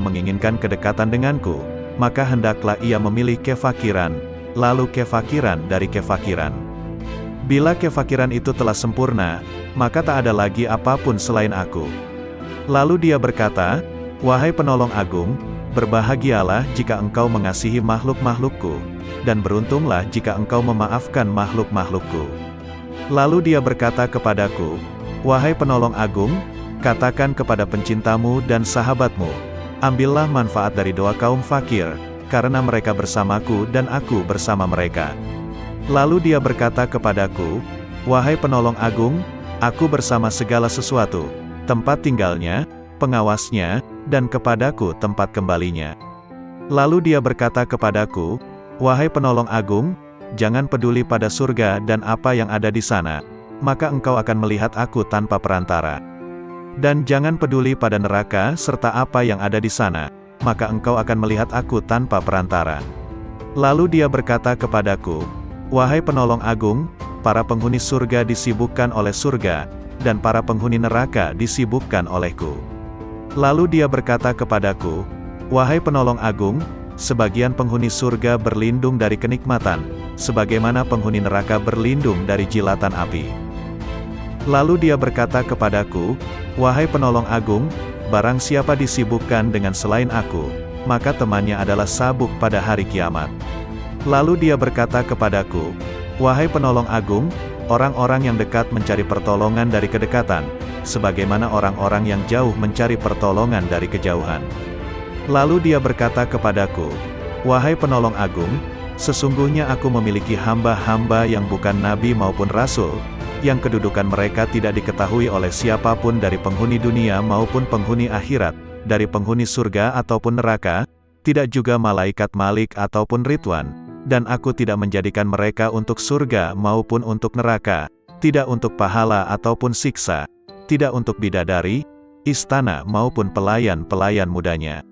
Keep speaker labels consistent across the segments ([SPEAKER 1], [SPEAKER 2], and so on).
[SPEAKER 1] menginginkan kedekatan denganku, maka hendaklah ia memilih kefakiran, lalu kefakiran dari kefakiran. Bila kefakiran itu telah sempurna, maka tak ada lagi apapun selain aku. Lalu dia berkata, "Wahai penolong agung, berbahagialah jika engkau mengasihi makhluk-makhlukku, dan beruntunglah jika engkau memaafkan makhluk-makhlukku." Lalu dia berkata kepadaku, "Wahai penolong agung, katakan kepada pencintamu dan sahabatmu, ambillah manfaat dari doa kaum fakir, karena mereka bersamaku dan aku bersama mereka." Lalu dia berkata kepadaku, "Wahai penolong agung, aku bersama segala sesuatu, tempat tinggalnya, pengawasnya, dan kepadaku tempat kembalinya." Lalu dia berkata kepadaku, "Wahai penolong agung, jangan peduli pada surga dan apa yang ada di sana, maka engkau akan melihat aku tanpa perantara. Dan jangan peduli pada neraka serta apa yang ada di sana, maka engkau akan melihat aku tanpa perantara." Lalu dia berkata kepadaku, "Wahai penolong agung, para penghuni surga disibukkan oleh surga, dan para penghuni neraka disibukkan olehku." Lalu dia berkata kepadaku, "Wahai penolong agung, sebagian penghuni surga berlindung dari kenikmatan, sebagaimana penghuni neraka berlindung dari jilatan api." Lalu dia berkata kepadaku, "Wahai penolong agung, barang siapa disibukkan dengan selain aku, maka temannya adalah sabuk pada hari kiamat." Lalu dia berkata kepadaku, "Wahai penolong agung, orang-orang yang dekat mencari pertolongan dari kedekatan, sebagaimana orang-orang yang jauh mencari pertolongan dari kejauhan." Lalu dia berkata kepadaku, "Wahai penolong agung, sesungguhnya aku memiliki hamba-hamba yang bukan nabi maupun rasul, yang kedudukan mereka tidak diketahui oleh siapapun dari penghuni dunia maupun penghuni akhirat, dari penghuni surga ataupun neraka, tidak juga malaikat Malik ataupun Ridwan, dan aku tidak menjadikan mereka untuk surga maupun untuk neraka, tidak untuk pahala ataupun siksa, tidak untuk bidadari, istana maupun pelayan-pelayan mudanya.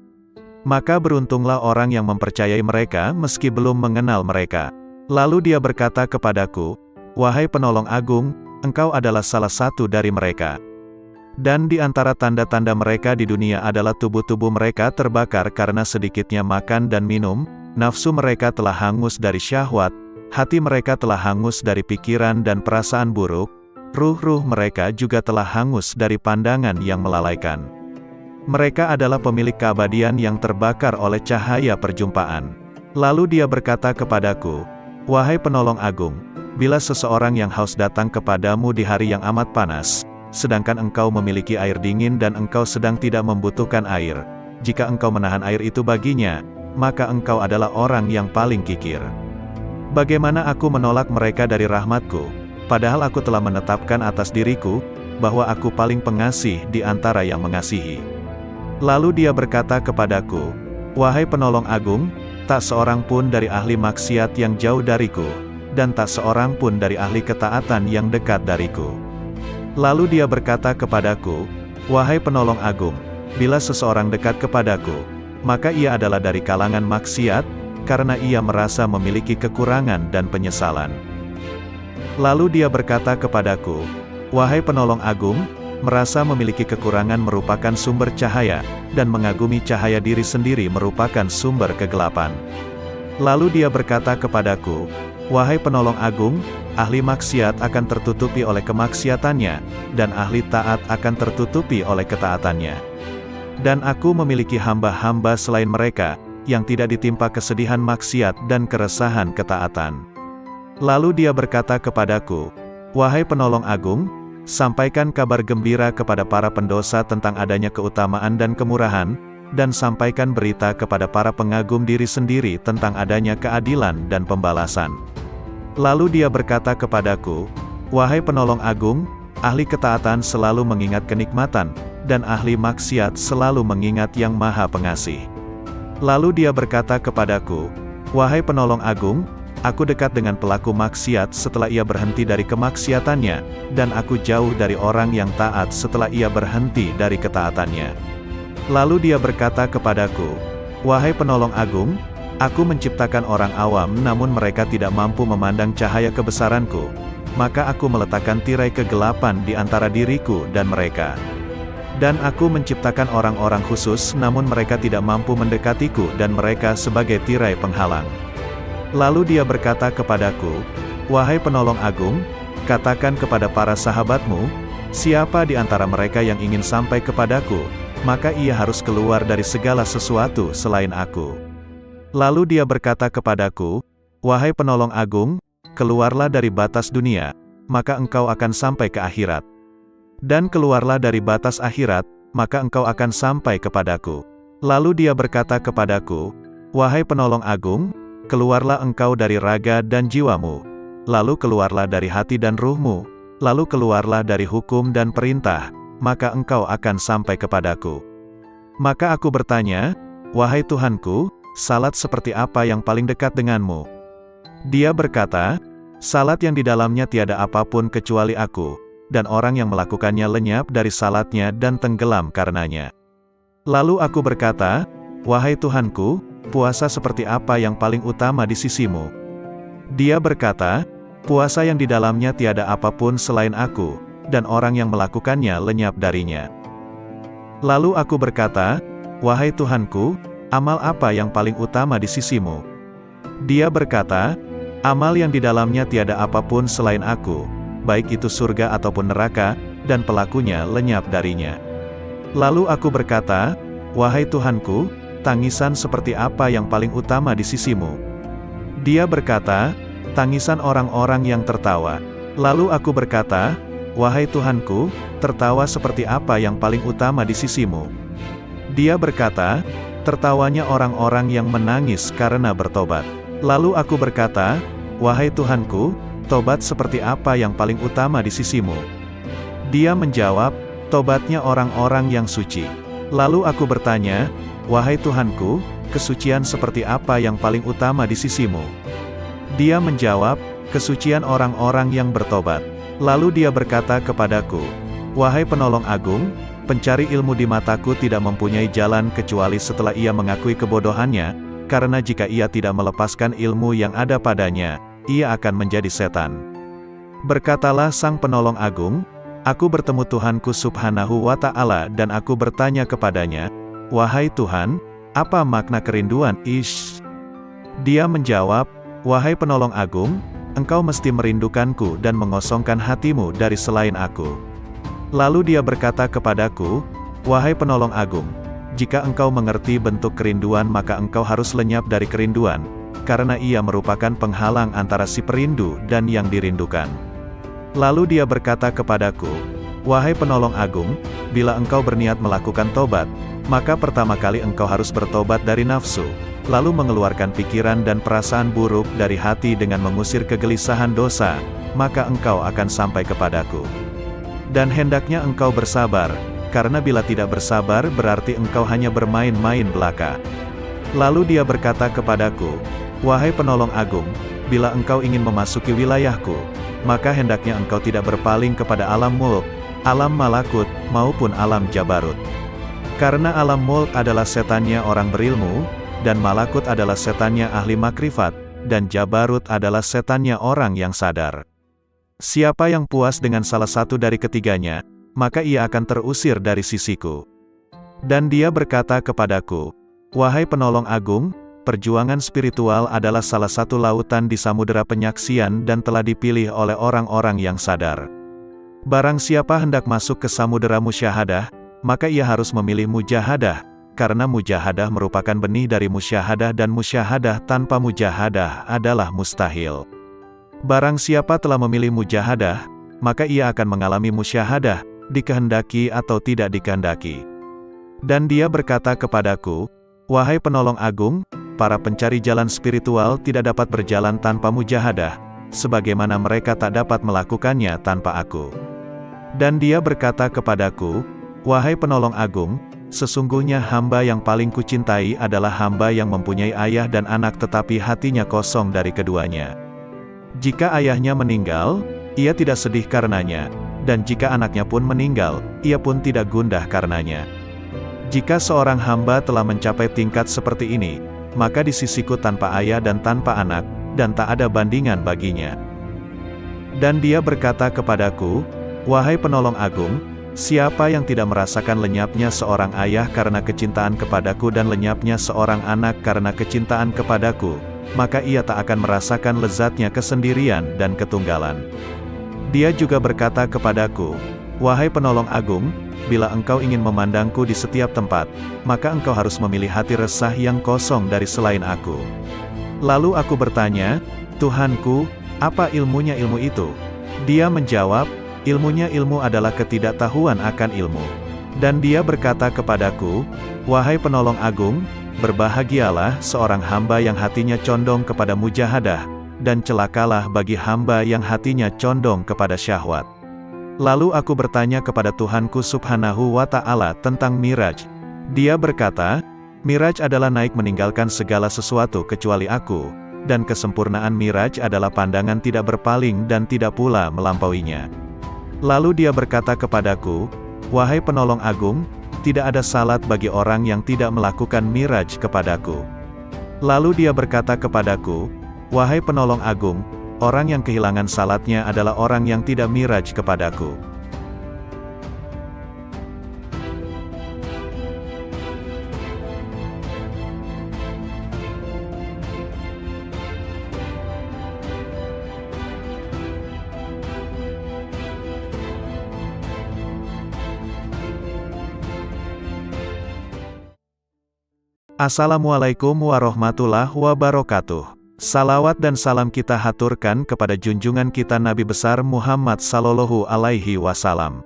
[SPEAKER 1] Maka beruntunglah orang yang mempercayai mereka meski belum mengenal mereka." Lalu dia berkata kepadaku, "Wahai penolong agung, engkau adalah salah satu dari mereka. Dan di antara tanda-tanda mereka di dunia adalah tubuh-tubuh mereka terbakar karena sedikitnya makan dan minum, nafsu mereka telah hangus dari syahwat, hati mereka telah hangus dari pikiran dan perasaan buruk, ruh-ruh mereka juga telah hangus dari pandangan yang melalaikan. Mereka adalah pemilik keabadian yang terbakar oleh cahaya perjumpaan." Lalu dia berkata kepadaku, "Wahai penolong agung, bila seseorang yang haus datang kepadamu di hari yang amat panas, sedangkan engkau memiliki air dingin dan engkau sedang tidak membutuhkan air, jika engkau menahan air itu baginya, maka engkau adalah orang yang paling kikir. Bagaimana aku menolak mereka dari rahmatku, padahal aku telah menetapkan atas diriku, bahwa aku paling pengasih di antara yang mengasihi." Lalu dia berkata kepadaku, "Wahai penolong agung, tak seorang pun dari ahli maksiat yang jauh dariku, dan tak seorang pun dari ahli ketaatan yang dekat dariku." Lalu dia berkata kepadaku, "Wahai penolong agung, bila seseorang dekat kepadaku, maka ia adalah dari kalangan maksiat, karena ia merasa memiliki kekurangan dan penyesalan." Lalu dia berkata kepadaku, "Wahai penolong agung, merasa memiliki kekurangan merupakan sumber cahaya, dan mengagumi cahaya diri sendiri merupakan sumber kegelapan." Lalu dia berkata kepadaku, "Wahai penolong agung, ahli maksiat akan tertutupi oleh kemaksiatannya, dan ahli taat akan tertutupi oleh ketaatannya. Dan aku memiliki hamba-hamba selain mereka, yang tidak ditimpa kesedihan maksiat dan keresahan ketaatan." Lalu dia berkata kepadaku, "Wahai penolong agung, sampaikan kabar gembira kepada para pendosa tentang adanya keutamaan dan kemurahan, dan sampaikan berita kepada para pengagum diri sendiri tentang adanya keadilan dan pembalasan." Lalu dia berkata kepadaku, "Wahai penolong agung, ahli ketaatan selalu mengingat kenikmatan, dan ahli maksiat selalu mengingat yang maha pengasih." Lalu dia berkata kepadaku, "Wahai penolong agung, aku dekat dengan pelaku maksiat setelah ia berhenti dari kemaksiatannya, dan aku jauh dari orang yang taat setelah ia berhenti dari ketaatannya." Lalu dia berkata kepadaku, "Wahai penolong agung, aku menciptakan orang awam namun mereka tidak mampu memandang cahaya kebesaranku, maka aku meletakkan tirai kegelapan di antara diriku dan mereka. Dan aku menciptakan orang-orang khusus namun mereka tidak mampu mendekatiku dan mereka sebagai tirai penghalang. Lalu dia berkata kepadaku, "Wahai penolong agung, katakan kepada para sahabatmu, siapa di antara mereka yang ingin sampai kepadaku, maka ia harus keluar dari segala sesuatu selain aku." Lalu dia berkata kepadaku, "Wahai penolong agung, keluarlah dari batas dunia, maka engkau akan sampai ke akhirat. Dan keluarlah dari batas akhirat, maka engkau akan sampai kepadaku." Lalu dia berkata kepadaku, "Wahai penolong agung, keluarlah engkau dari raga dan jiwamu, lalu keluarlah dari hati dan ruhmu, lalu keluarlah dari hukum dan perintah, maka engkau akan sampai kepadaku." Maka aku bertanya, "Wahai Tuhanku, salat seperti apa yang paling dekat denganmu?" Dia berkata, "Salat yang di dalamnya tiada apapun kecuali aku, dan orang yang melakukannya lenyap dari salatnya dan tenggelam karenanya." Lalu aku berkata, "Wahai Tuhanku, puasa seperti apa yang paling utama di sisimu?" Dia berkata, "Puasa yang di dalamnya tiada apapun selain aku, dan orang yang melakukannya lenyap darinya." Lalu aku berkata, "Wahai Tuhanku, amal apa yang paling utama di sisimu?" Dia berkata, "Amal yang di dalamnya tiada apapun selain aku, baik itu surga ataupun neraka, dan pelakunya lenyap darinya." Lalu aku berkata, "Wahai Tuhanku, tangisan seperti apa yang paling utama di sisimu?" Dia berkata, "Tangisan orang-orang yang tertawa." Lalu aku berkata, "Wahai Tuhanku, tertawa seperti apa yang paling utama di sisimu?" Dia berkata, "Tertawanya orang-orang yang menangis karena bertobat." Lalu aku berkata, "Wahai Tuhanku, tobat seperti apa yang paling utama di sisimu?" Dia menjawab, "Tobatnya orang-orang yang suci." Lalu aku bertanya, "Wahai Tuhanku, kesucian seperti apa yang paling utama di sisimu?" Dia menjawab, "Kesucian orang-orang yang bertobat." Lalu dia berkata kepadaku, "Wahai penolong agung, pencari ilmu di mataku tidak mempunyai jalan kecuali setelah ia mengakui kebodohannya, karena jika ia tidak melepaskan ilmu yang ada padanya, ia akan menjadi setan." Berkatalah sang penolong agung, "Aku bertemu Tuhanku subhanahu wa ta'ala dan aku bertanya kepadanya, 'Wahai Tuhan, apa makna kerinduan?' Ish." Dia menjawab, "Wahai penolong agung, engkau mesti merindukanku dan mengosongkan hatimu dari selain aku." Lalu dia berkata kepadaku, "Wahai penolong agung, jika engkau mengerti bentuk kerinduan maka engkau harus lenyap dari kerinduan, karena ia merupakan penghalang antara si perindu dan yang dirindukan." Lalu dia berkata kepadaku, "Wahai penolong agung, bila engkau berniat melakukan tobat, maka pertama kali engkau harus bertobat dari nafsu, lalu mengeluarkan pikiran dan perasaan buruk dari hati dengan mengusir kegelisahan dosa, maka engkau akan sampai kepadaku. Dan hendaknya engkau bersabar, karena bila tidak bersabar berarti engkau hanya bermain-main belaka." Lalu dia berkata kepadaku, "Wahai penolong agung, bila engkau ingin memasuki wilayahku, maka hendaknya engkau tidak berpaling kepada alam mulk, alam malakut, maupun alam jabarut. Karena alam mulk adalah setannya orang berilmu, dan malakut adalah setannya ahli makrifat, dan jabarut adalah setannya orang yang sadar. Siapa yang puas dengan salah satu dari ketiganya, maka ia akan terusir dari sisiku." Dan dia berkata kepadaku, "Wahai penolong agung, perjuangan spiritual adalah salah satu lautan di samudera penyaksian dan telah dipilih oleh orang-orang yang sadar. Barang siapa hendak masuk ke samudera musyahadah, maka ia harus memilih mujahadah, karena mujahadah merupakan benih dari musyahadah dan musyahadah tanpa mujahadah adalah mustahil. Barang siapa telah memilih mujahadah, maka ia akan mengalami musyahadah, dikehendaki atau tidak dikehendaki." Dan dia berkata kepadaku, "Wahai penolong agung, para pencari jalan spiritual tidak dapat berjalan tanpa mujahadah, sebagaimana mereka tak dapat melakukannya tanpa aku." Dan dia berkata kepadaku, "Wahai penolong agung, sesungguhnya hamba yang paling kucintai adalah hamba yang mempunyai ayah dan anak tetapi hatinya kosong dari keduanya. Jika ayahnya meninggal, ia tidak sedih karenanya, dan jika anaknya pun meninggal, ia pun tidak gundah karenanya. Jika seorang hamba telah mencapai tingkat seperti ini, maka di sisiku tanpa ayah dan tanpa anak, dan tak ada bandingan baginya." Dan dia berkata kepadaku, "Wahai penolong agung, Siapa yang tidak merasakan lenyapnya seorang ayah karena kecintaan kepadaku dan lenyapnya seorang anak karena kecintaan kepadaku, maka ia tak akan merasakan lezatnya kesendirian dan ketunggalan. Dia juga berkata kepadaku, "Wahai penolong agung, bila engkau ingin memandangku di setiap tempat, maka engkau harus memilih hati resah yang kosong dari selain aku." Lalu aku bertanya, "Tuhanku, apa ilmunya ilmu itu?" Dia menjawab, "Ilmunya ilmu adalah ketidaktahuan akan ilmu." Dan dia berkata kepadaku, "Wahai penolong agung, berbahagialah seorang hamba yang hatinya condong kepada mujahadah, dan celakalah bagi hamba yang hatinya condong kepada syahwat." Lalu aku bertanya kepada Tuhanku Subhanahu wa Ta'ala tentang Miraj. Dia berkata, "Miraj adalah naik meninggalkan segala sesuatu kecuali aku, dan kesempurnaan Miraj adalah pandangan tidak berpaling dan tidak pula melampauinya." Lalu dia berkata kepadaku, "Wahai penolong agung, tidak ada salat bagi orang yang tidak melakukan Miraj kepadaku." Lalu dia berkata kepadaku, "Wahai penolong agung, orang yang kehilangan salatnya adalah orang yang tidak Miraj kepadaku." Assalamualaikum warahmatullahi wabarakatuh. Salawat dan salam kita haturkan kepada junjungan kita Nabi besar Muhammad sallallahu alaihi wasallam.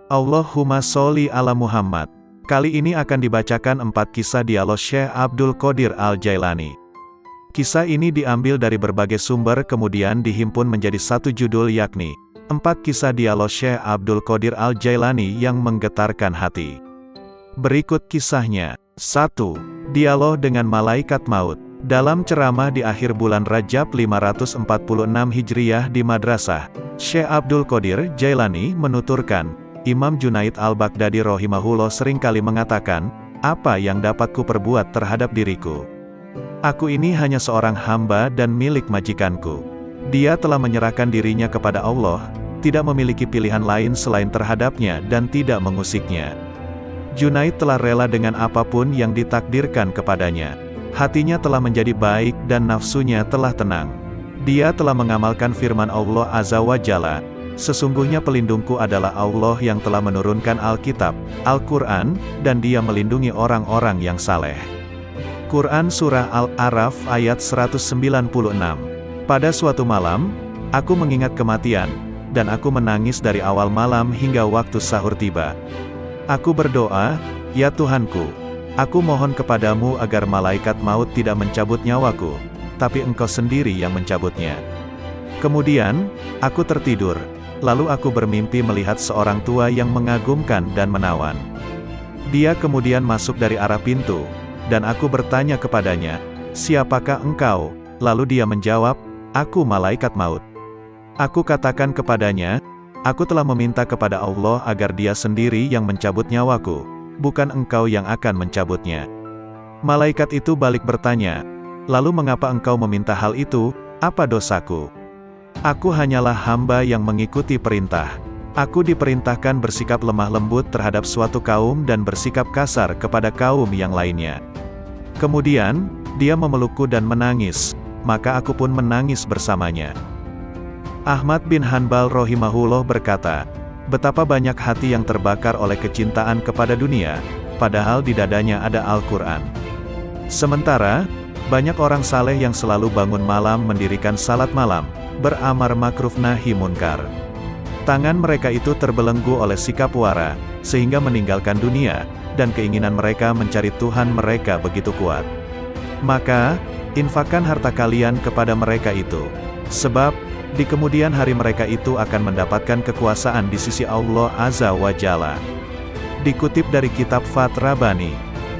[SPEAKER 1] Allahumma sholli ala Muhammad. Kali ini akan dibacakan 4 kisah dialog Syekh Abdul Qadir Al-Jailani. Kisah ini diambil dari berbagai sumber kemudian dihimpun menjadi satu judul yakni 4 kisah dialog Syekh Abdul Qadir Al-Jailani yang menggetarkan hati. Berikut kisahnya. 1. Dialog dengan Malaikat Maut. Dalam ceramah di akhir bulan Rajab 546 Hijriyah di Madrasah, Syekh Abdul Qadir Jailani menuturkan, Imam Junaid al-Baghdadi rahimahullah seringkali mengatakan, "Apa yang dapat ku perbuat terhadap diriku? Aku ini hanya seorang hamba dan milik majikanku. Dia telah menyerahkan dirinya kepada Allah, tidak memiliki pilihan lain selain terhadapnya dan tidak mengusiknya." Junaid telah rela dengan apapun yang ditakdirkan kepadanya. Hatinya telah menjadi baik dan nafsunya telah tenang. Dia telah mengamalkan firman Allah Azza wa Jalla, "Sesungguhnya pelindungku adalah Allah yang telah menurunkan Alkitab, Al-Quran, dan dia melindungi orang-orang yang saleh." Quran Surah Al-A'raf ayat 196. Pada suatu malam, aku mengingat kematian, dan aku menangis dari awal malam hingga waktu sahur tiba. Aku berdoa, "Ya Tuhanku, aku mohon kepadamu agar malaikat maut tidak mencabut nyawaku, tapi Engkau sendiri yang mencabutnya." Kemudian, aku tertidur, lalu aku bermimpi melihat seorang tua yang mengagumkan dan menawan. Dia kemudian masuk dari arah pintu, dan aku bertanya kepadanya, "Siapakah engkau?" Lalu dia menjawab, "Aku malaikat maut." Aku katakan kepadanya, "Aku telah meminta kepada Allah agar dia sendiri yang mencabut nyawaku, bukan engkau yang akan mencabutnya." Malaikat itu balik bertanya, "Lalu mengapa engkau meminta hal itu? Apa dosaku? Aku hanyalah hamba yang mengikuti perintah. Aku diperintahkan bersikap lemah lembut terhadap suatu kaum dan bersikap kasar kepada kaum yang lainnya." Kemudian, dia memelukku dan menangis, maka aku pun menangis bersamanya. Ahmad bin Hanbal rahimahullah berkata, "Betapa banyak hati yang terbakar oleh kecintaan kepada dunia, padahal di dadanya ada Al-Quran. Sementara, banyak orang saleh yang selalu bangun malam mendirikan salat malam, beramar makruf nahi munkar. Tangan mereka itu terbelenggu oleh sikap wara, sehingga meninggalkan dunia, dan keinginan mereka mencari Tuhan mereka begitu kuat. Maka, infakkan harta kalian kepada mereka itu. Sebab, di kemudian hari mereka itu akan mendapatkan kekuasaan di sisi Allah Azza wa Jalla." Dikutip dari kitab Fath Rabbani.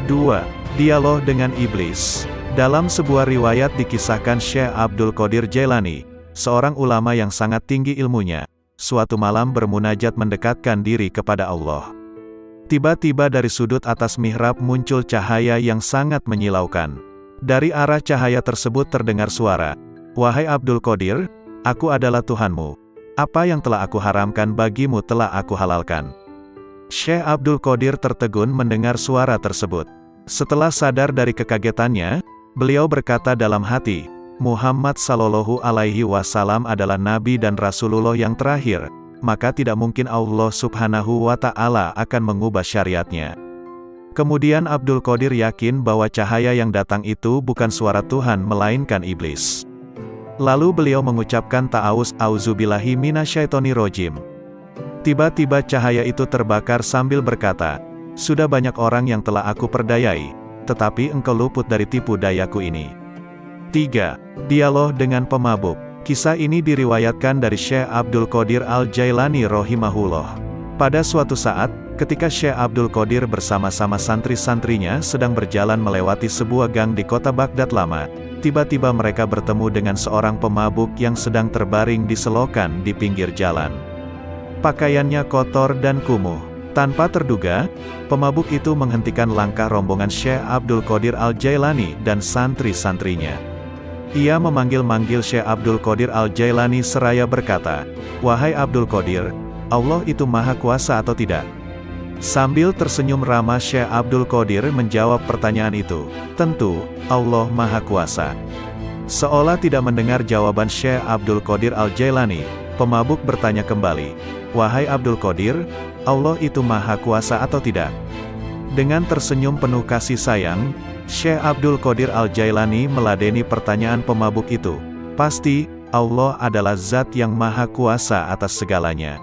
[SPEAKER 1] 2. Dialog dengan Iblis. Dalam sebuah riwayat dikisahkan Syekh Abdul Qadir Jailani, seorang ulama yang sangat tinggi ilmunya, suatu malam bermunajat mendekatkan diri kepada Allah. Tiba-tiba dari sudut atas mihrab muncul cahaya yang sangat menyilaukan. Dari arah cahaya tersebut terdengar suara, "Wahai Abdul Qadir, aku adalah Tuhanmu. Apa yang telah aku haramkan bagimu telah aku halalkan. Syekh Abdul Qadir tertegun mendengar suara tersebut. Setelah sadar dari kekagetannya, beliau berkata dalam hati, Muhammad Sallallahu Alaihi Wasallam adalah Nabi dan Rasulullah yang terakhir, maka tidak mungkin Allah Subhanahu wa Ta'ala akan mengubah syariatnya. Kemudian Abdul Qadir yakin bahwa cahaya yang datang itu bukan suara Tuhan melainkan iblis. Lalu beliau mengucapkan ta'awuz, auzubillahi minasyaitonirrajim. Tiba-tiba cahaya itu terbakar sambil berkata, sudah banyak orang yang telah aku perdayai, tetapi engkau luput dari tipu dayaku ini. 3. Dialog dengan pemabuk. Kisah ini diriwayatkan dari Syekh Abdul Qadir Al-Jailani rahimahullah. Pada suatu saat, ketika Syekh Abdul Qadir bersama-sama santri-santrinya sedang berjalan melewati sebuah gang di kota Baghdad lama, tiba-tiba mereka bertemu dengan seorang pemabuk yang sedang terbaring di selokan di pinggir jalan. Pakaiannya kotor dan kumuh. Tanpa terduga, pemabuk itu menghentikan langkah rombongan Syekh Abdul Qadir Al-Jailani dan santri-santrinya. Ia memanggil-manggil Syekh Abdul Qadir Al-Jailani seraya berkata, wahai Abdul Qadir, Allah itu maha kuasa atau tidak? Sambil tersenyum ramah Syekh Abdul Qadir menjawab pertanyaan itu, tentu, Allah maha kuasa. Seolah tidak mendengar jawaban Syekh Abdul Qadir Al-Jailani, pemabuk bertanya kembali, wahai Abdul Qadir, Allah itu maha kuasa atau tidak? Dengan tersenyum penuh kasih sayang, Syekh Abdul Qadir Al-Jailani meladeni pertanyaan pemabuk itu. Pasti, Allah adalah zat yang maha kuasa atas segalanya.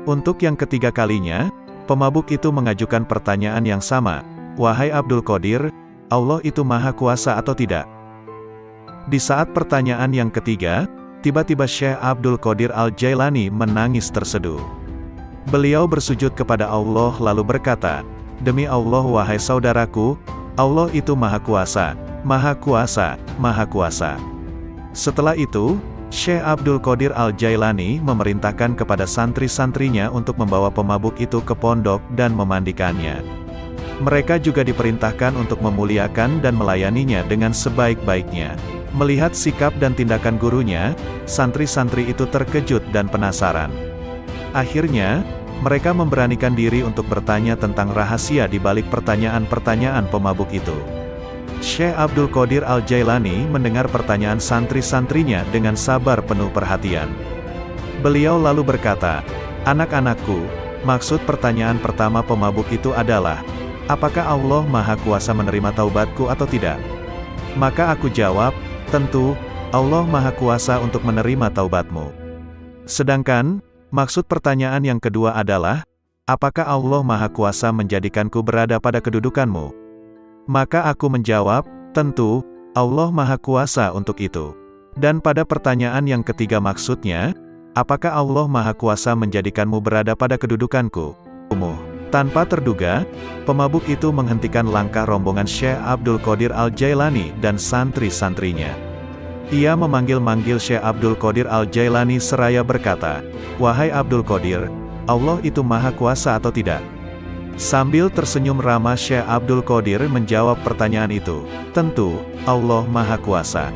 [SPEAKER 1] Untuk yang ketiga kalinya, pemabuk itu mengajukan pertanyaan yang sama. Wahai Abdul Qadir, Allah itu maha kuasa atau tidak? Di saat pertanyaan yang ketiga, tiba-tiba Syekh Abdul Qadir Al-Jailani menangis terseduh. Beliau bersujud kepada Allah lalu berkata, demi Allah wahai saudaraku, Allah itu maha kuasa, maha kuasa, maha kuasa. Setelah itu, Syekh Abdul Qadir Al-Jailani memerintahkan kepada santri-santrinya untuk membawa pemabuk itu ke pondok dan memandikannya. Mereka juga diperintahkan untuk memuliakan dan melayaninya dengan sebaik-baiknya. Melihat sikap dan tindakan gurunya, santri-santri itu terkejut dan penasaran. Akhirnya, mereka memberanikan diri untuk bertanya tentang rahasia di balik pertanyaan-pertanyaan pemabuk itu. Syekh Abdul Qadir Al-Jailani mendengar pertanyaan santri-santrinya dengan sabar penuh perhatian. Beliau lalu berkata, anak-anakku, maksud pertanyaan pertama pemabuk itu adalah, apakah Allah maha kuasa menerima taubatku atau tidak? Maka aku jawab, tentu, Allah maha kuasa untuk menerima taubatmu. Sedangkan, maksud pertanyaan yang kedua adalah, apakah Allah maha kuasa menjadikanku berada pada kedudukanmu? Maka aku menjawab, tentu, Allah maha kuasa untuk itu. Dan pada pertanyaan yang ketiga maksudnya, apakah Allah maha kuasa menjadikanmu berada pada kedudukanku? Tanpa terduga, pemabuk itu menghentikan langkah rombongan Syekh Abdul Qadir Al-Jailani dan santri-santrinya. Ia memanggil-manggil Syekh Abdul Qadir Al-Jailani seraya berkata, wahai Abdul Qadir, Allah itu maha kuasa atau tidak? Sambil tersenyum ramah Syekh Abdul Qadir menjawab pertanyaan itu, tentu, Allah maha kuasa.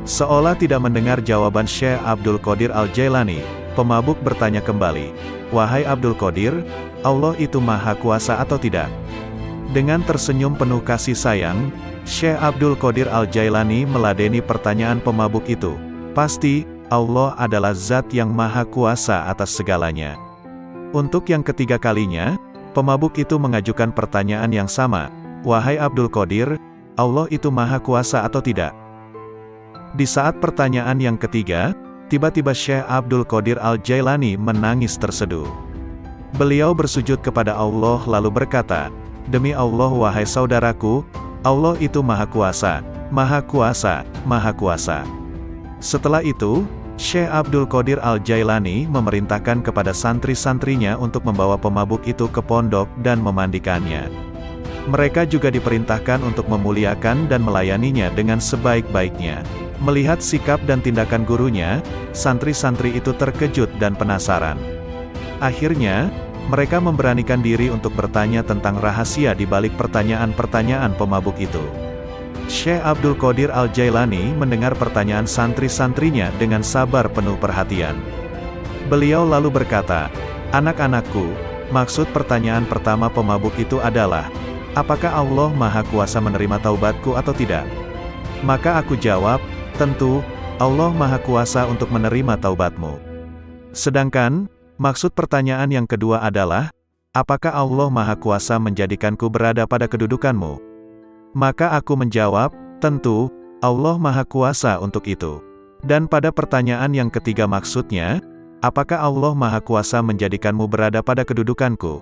[SPEAKER 1] Seolah tidak mendengar jawaban Syekh Abdul Qadir Al-Jailani, pemabuk bertanya kembali, wahai Abdul Qadir, Allah itu maha kuasa atau tidak? Dengan tersenyum penuh kasih sayang, Syekh Abdul Qadir Al-Jailani meladeni pertanyaan pemabuk itu. Pasti, Allah adalah zat yang maha kuasa atas segalanya. Untuk yang ketiga kalinya, pemabuk itu mengajukan pertanyaan yang sama. Wahai Abdul Qadir, Allah itu maha kuasa atau tidak? Di saat pertanyaan yang ketiga, tiba-tiba Syekh Abdul Qadir Al-Jailani menangis terseduh. Beliau bersujud kepada Allah lalu berkata, demi Allah wahai saudaraku, Allah itu maha kuasa, maha kuasa, maha kuasa. Setelah itu, Syekh Abdul Qadir Al-Jailani memerintahkan kepada santri-santrinya untuk membawa pemabuk itu ke pondok dan memandikannya. Mereka juga diperintahkan untuk memuliakan dan melayaninya dengan sebaik-baiknya. Melihat sikap dan tindakan gurunya, santri-santri itu terkejut dan penasaran. Akhirnya, mereka memberanikan diri untuk bertanya tentang rahasia di balik pertanyaan-pertanyaan pemabuk itu. Syekh Abdul Qadir Al-Jailani mendengar pertanyaan santri-santrinya dengan sabar penuh perhatian. Beliau lalu berkata, anak-anakku, Maksud pertanyaan pertama pemabuk itu adalah, apakah Allah Maha Kuasa menerima taubatku atau tidak? Maka aku jawab, tentu, Allah Maha Kuasa untuk menerima taubatmu. Sedangkan, maksud pertanyaan yang kedua adalah, apakah Allah Maha Kuasa menjadikanku berada pada kedudukanmu? Maka aku menjawab, tentu, Allah Maha Kuasa untuk itu. Dan pada pertanyaan yang ketiga maksudnya, apakah Allah Maha Kuasa menjadikanmu berada pada kedudukanku?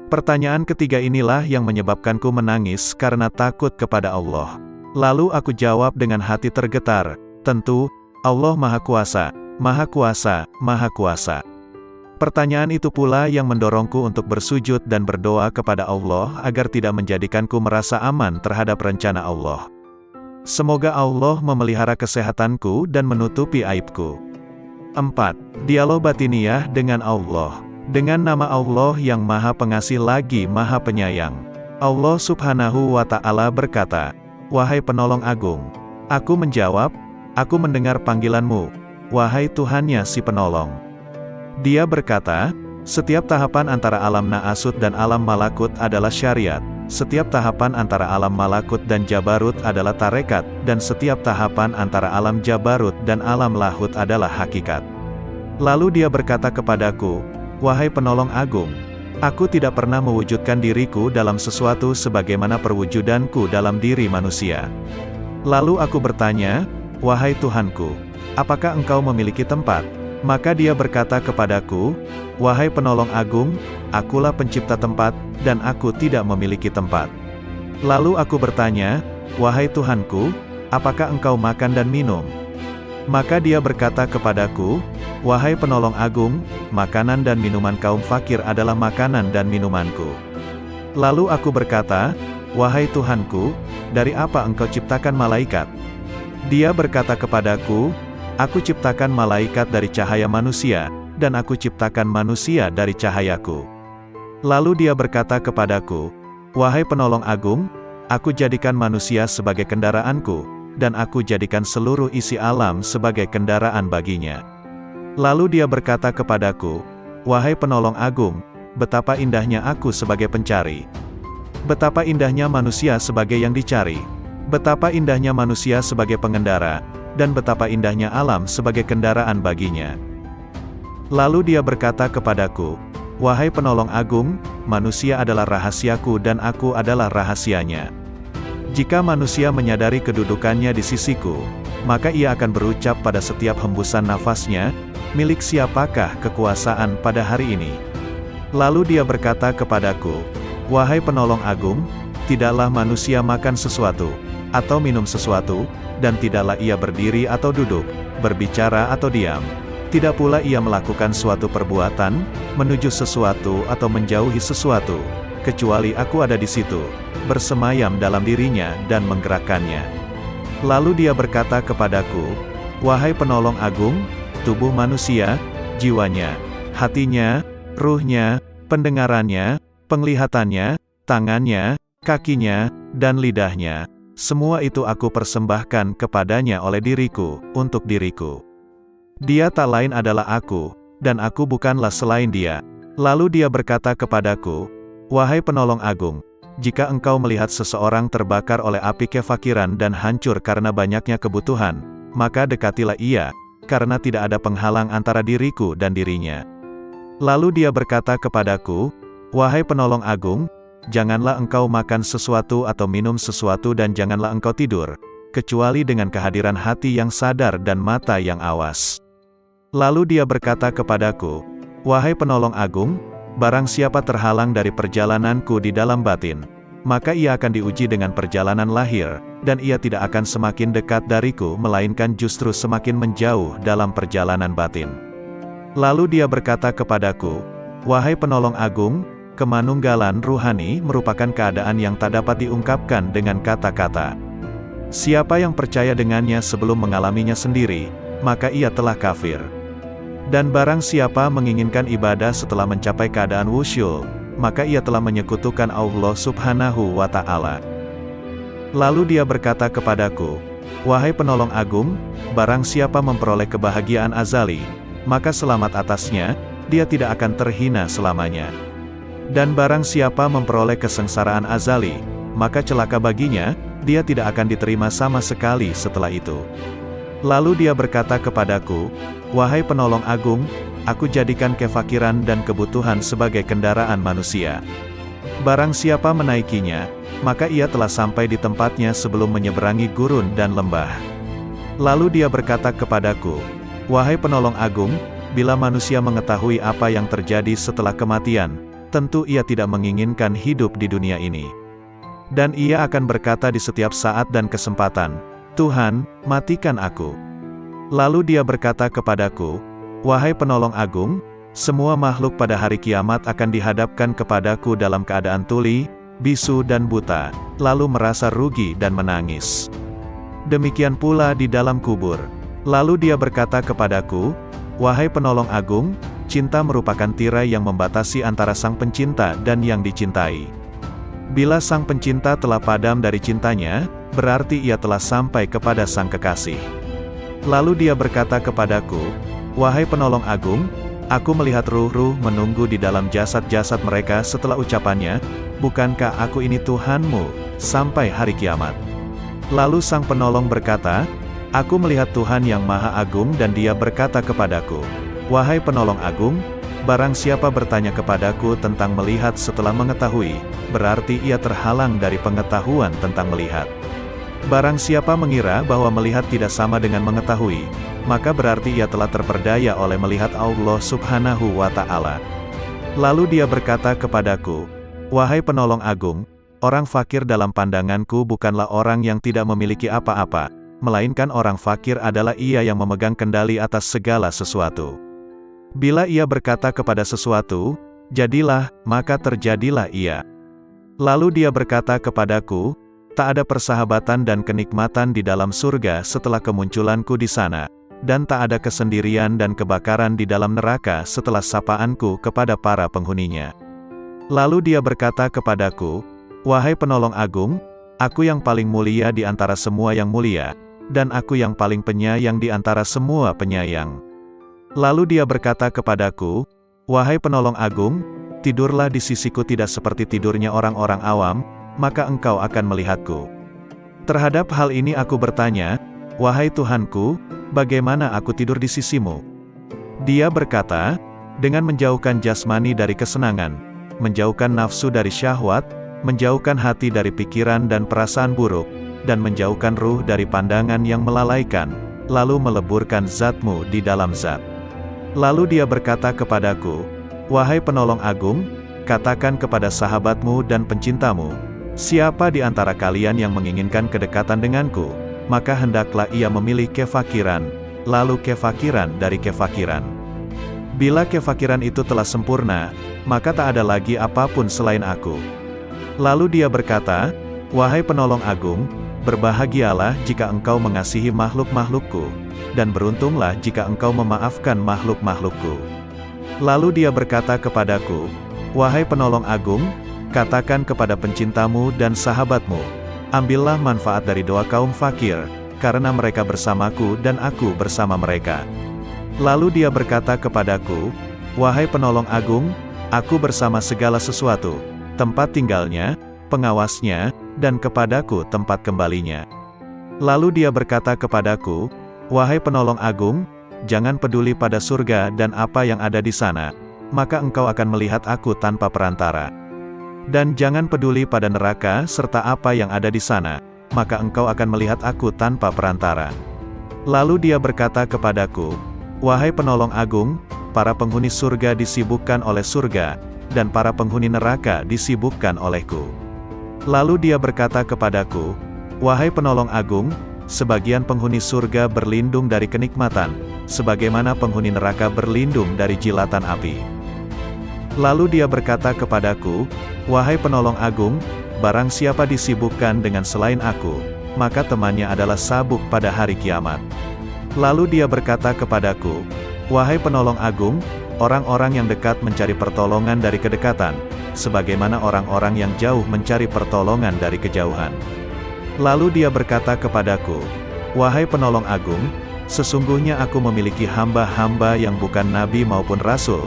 [SPEAKER 1] Pertanyaan ketiga inilah yang menyebabkanku menangis karena takut kepada Allah. Lalu aku jawab dengan hati tergetar, tentu, Allah Maha Kuasa, Maha Kuasa, Maha Kuasa. Pertanyaan itu pula yang mendorongku untuk bersujud dan berdoa kepada Allah agar tidak menjadikanku merasa aman terhadap rencana Allah. Semoga Allah memelihara kesehatanku dan menutupi aibku. 4. Dialog batiniah dengan Allah. Dengan nama Allah yang Maha Pengasih lagi Maha Penyayang. Allah Subhanahu wa Ta'ala berkata, "Wahai Penolong Agung." Aku menjawab, "Aku mendengar panggilanmu, wahai Tuhannya si Penolong." Dia berkata, "Setiap tahapan antara alam Na'asut dan alam Malakut adalah syariat. Setiap tahapan antara alam Malakut dan Jabarut adalah tarekat, dan setiap tahapan antara alam Jabarut dan alam Lahut adalah hakikat." Lalu dia berkata kepadaku, "Wahai Penolong Agung, aku tidak pernah mewujudkan diriku dalam sesuatu sebagaimana perwujudanku dalam diri manusia." Lalu aku bertanya, "Wahai Tuhanku, apakah engkau memiliki tempat?" Maka dia berkata kepadaku, "Wahai Penolong Agung, akulah pencipta tempat, dan aku tidak memiliki tempat." Lalu aku bertanya, "Wahai Tuhanku, apakah engkau makan dan minum?" Maka dia berkata kepadaku, "Wahai Penolong Agung, makanan dan minuman kaum fakir adalah makanan dan minumanku." Lalu aku berkata, "Wahai Tuhanku, dari apa engkau ciptakan malaikat?" Dia berkata kepadaku, "Aku ciptakan malaikat dari cahaya manusia, dan aku ciptakan manusia dari cahayaku." Lalu dia berkata kepadaku, "Wahai Penolong Agung, aku jadikan manusia sebagai kendaraanku, dan aku jadikan seluruh isi alam sebagai kendaraan baginya." Lalu dia berkata kepadaku, "Wahai Penolong Agung, betapa indahnya aku sebagai pencari. Betapa indahnya manusia sebagai yang dicari. Betapa indahnya manusia sebagai pengendara, dan betapa indahnya alam sebagai kendaraan baginya." Lalu dia berkata kepadaku, "Wahai Penolong Agung, manusia adalah rahasiaku dan aku adalah rahasianya. Jika manusia menyadari kedudukannya di sisiku, maka ia akan berucap pada setiap hembusan nafasnya, 'Milik siapakah kekuasaan pada hari ini?' Lalu dia berkata kepadaku, 'Wahai Penolong Agung, tidaklah manusia makan sesuatu, atau minum sesuatu, dan tidaklah ia berdiri atau duduk, berbicara atau diam. Tidak pula ia melakukan suatu perbuatan, menuju sesuatu atau menjauhi sesuatu, kecuali aku ada di situ, bersemayam dalam dirinya dan menggerakkannya.' Lalu dia berkata kepadaku, 'Wahai Penolong Agung, tubuh manusia, jiwanya, hatinya, ruhnya, pendengarannya, penglihatannya, tangannya, kakinya, dan lidahnya, semua itu aku persembahkan kepadanya oleh diriku, untuk diriku. Dia tak lain adalah aku, dan aku bukanlah selain dia.' Lalu dia berkata kepadaku, 'Wahai Penolong Agung, jika engkau melihat seseorang terbakar oleh api kefakiran dan hancur karena banyaknya kebutuhan, maka dekatilah ia, karena tidak ada penghalang antara diriku dan dirinya.' Lalu dia berkata kepadaku, 'Wahai Penolong Agung, janganlah engkau makan sesuatu atau minum sesuatu dan janganlah engkau tidur, kecuali dengan kehadiran hati yang sadar dan mata yang awas.' Lalu dia berkata kepadaku, 'Wahai Penolong Agung, barang siapa terhalang dari perjalananku di dalam batin, maka ia akan diuji dengan perjalanan lahir, dan ia tidak akan semakin dekat dariku melainkan justru semakin menjauh dalam perjalanan batin.' Lalu dia berkata kepadaku, 'Wahai Penolong Agung, kemanunggalan ruhani merupakan keadaan yang tak dapat diungkapkan dengan kata-kata. Siapa yang percaya dengannya sebelum mengalaminya sendiri, maka ia telah kafir. Dan barang siapa menginginkan ibadah setelah mencapai keadaan wusyul, maka ia telah menyekutukan Allah Subhanahu wa Ta'ala.' Lalu dia berkata kepadaku, 'Wahai Penolong Agung, barang siapa memperoleh kebahagiaan azali, maka selamat atasnya, dia tidak akan terhina selamanya. Dan barang siapa memperoleh kesengsaraan azali, maka celaka baginya, dia tidak akan diterima sama sekali setelah itu. Lalu dia berkata kepadaku, "Wahai penolong agung, aku jadikan kefakiran dan kebutuhan sebagai kendaraan manusia. Barang siapa menaikinya, maka ia telah sampai di tempatnya sebelum menyeberangi gurun dan lembah." Lalu dia berkata kepadaku, "Wahai penolong agung, bila manusia mengetahui apa yang terjadi setelah kematian, tentu ia tidak menginginkan hidup di dunia ini. Dan ia akan berkata di setiap saat dan kesempatan, 'Tuhan, matikan aku.'" Lalu dia berkata kepadaku, "Wahai penolong agung, semua makhluk pada hari kiamat akan dihadapkan kepadaku dalam keadaan tuli, bisu dan buta, lalu merasa rugi dan menangis. Demikian pula di dalam kubur." Lalu dia berkata kepadaku, "Wahai penolong agung, cinta merupakan tirai yang membatasi antara sang pencinta dan yang dicintai. Bila sang pencinta telah padam dari cintanya, berarti ia telah sampai kepada sang kekasih." Lalu dia berkata kepadaku, "Wahai penolong agung, aku melihat ruh-ruh menunggu di dalam jasad-jasad mereka setelah ucapannya, 'Bukankah aku ini Tuhanmu, sampai hari kiamat?' Lalu sang penolong berkata, 'Aku melihat Tuhan yang Maha Agung,' dan dia berkata kepadaku, 'Wahai penolong agung, barang siapa bertanya kepadaku tentang melihat setelah mengetahui, berarti ia terhalang dari pengetahuan tentang melihat. Barang siapa mengira bahwa melihat tidak sama dengan mengetahui, maka berarti ia telah terperdaya oleh melihat Allah Subhanahu wa Ta'ala.' Lalu dia berkata kepadaku, 'Wahai penolong agung, orang fakir dalam pandanganku bukanlah orang yang tidak memiliki apa-apa, melainkan orang fakir adalah ia yang memegang kendali atas segala sesuatu. Bila ia berkata kepada sesuatu, 'Jadilah,' maka terjadilah ia. Lalu dia berkata kepadaku, 'Tak ada persahabatan dan kenikmatan di dalam surga setelah kemunculanku di sana, dan tak ada kesendirian dan kebakaran di dalam neraka setelah sapaanku kepada para penghuninya.' Lalu dia berkata kepadaku, 'Wahai penolong agung, aku yang paling mulia di antara semua yang mulia, dan aku yang paling penyayang di antara semua penyayang.' Lalu dia berkata kepadaku, 'Wahai penolong agung, tidurlah di sisiku tidak seperti tidurnya orang-orang awam, maka engkau akan melihatku.' Terhadap hal ini aku bertanya, 'Wahai Tuhanku, bagaimana aku tidur di sisimu?' Dia berkata, 'Dengan menjauhkan jasmani dari kesenangan, menjauhkan nafsu dari syahwat, menjauhkan hati dari pikiran dan perasaan buruk, dan menjauhkan ruh dari pandangan yang melalaikan, lalu meleburkan zatmu di dalam zat.' Lalu dia berkata kepadaku, 'Wahai penolong agung, katakan kepada sahabatmu dan pencintamu, siapa di antara kalian yang menginginkan kedekatan denganku, maka hendaklah ia memilih kefakiran, lalu kefakiran dari kefakiran. Bila kefakiran itu telah sempurna, maka tak ada lagi apapun selain aku.' Lalu dia berkata, 'Wahai penolong agung, berbahagialah jika engkau mengasihi makhluk-makhlukku, dan beruntunglah jika engkau memaafkan makhluk-makhlukku.' Lalu dia berkata kepadaku, 'Wahai penolong agung, katakan kepada pencintamu dan sahabatmu, ambillah manfaat dari doa kaum fakir, karena mereka bersamaku dan aku bersama mereka.' Lalu dia berkata kepadaku, 'Wahai penolong agung, aku bersama segala sesuatu, tempat tinggalnya, pengawasnya, dan kepadaku tempat kembalinya.' Lalu dia berkata kepadaku, 'Wahai penolong agung, jangan peduli pada surga dan apa yang ada di sana, maka engkau akan melihat aku tanpa perantara. Dan jangan peduli pada neraka serta apa yang ada di sana, maka engkau akan melihat aku tanpa perantara.' Lalu dia berkata kepadaku, 'Wahai penolong agung, para penghuni surga disibukkan oleh surga, dan para penghuni neraka disibukkan olehku.' Lalu dia berkata kepadaku, 'Wahai penolong agung, sebagian penghuni surga berlindung dari kenikmatan, sebagaimana penghuni neraka berlindung dari jilatan api.' Lalu dia berkata kepadaku, 'Wahai penolong agung, barang siapa disibukkan dengan selain aku, maka temannya adalah sabuk pada hari kiamat.' Lalu dia berkata kepadaku, 'Wahai penolong agung, orang-orang yang dekat mencari pertolongan dari kedekatan, sebagaimana orang-orang yang jauh mencari pertolongan dari kejauhan.' Lalu dia berkata kepadaku, 'Wahai penolong agung, sesungguhnya aku memiliki hamba-hamba yang bukan nabi maupun rasul,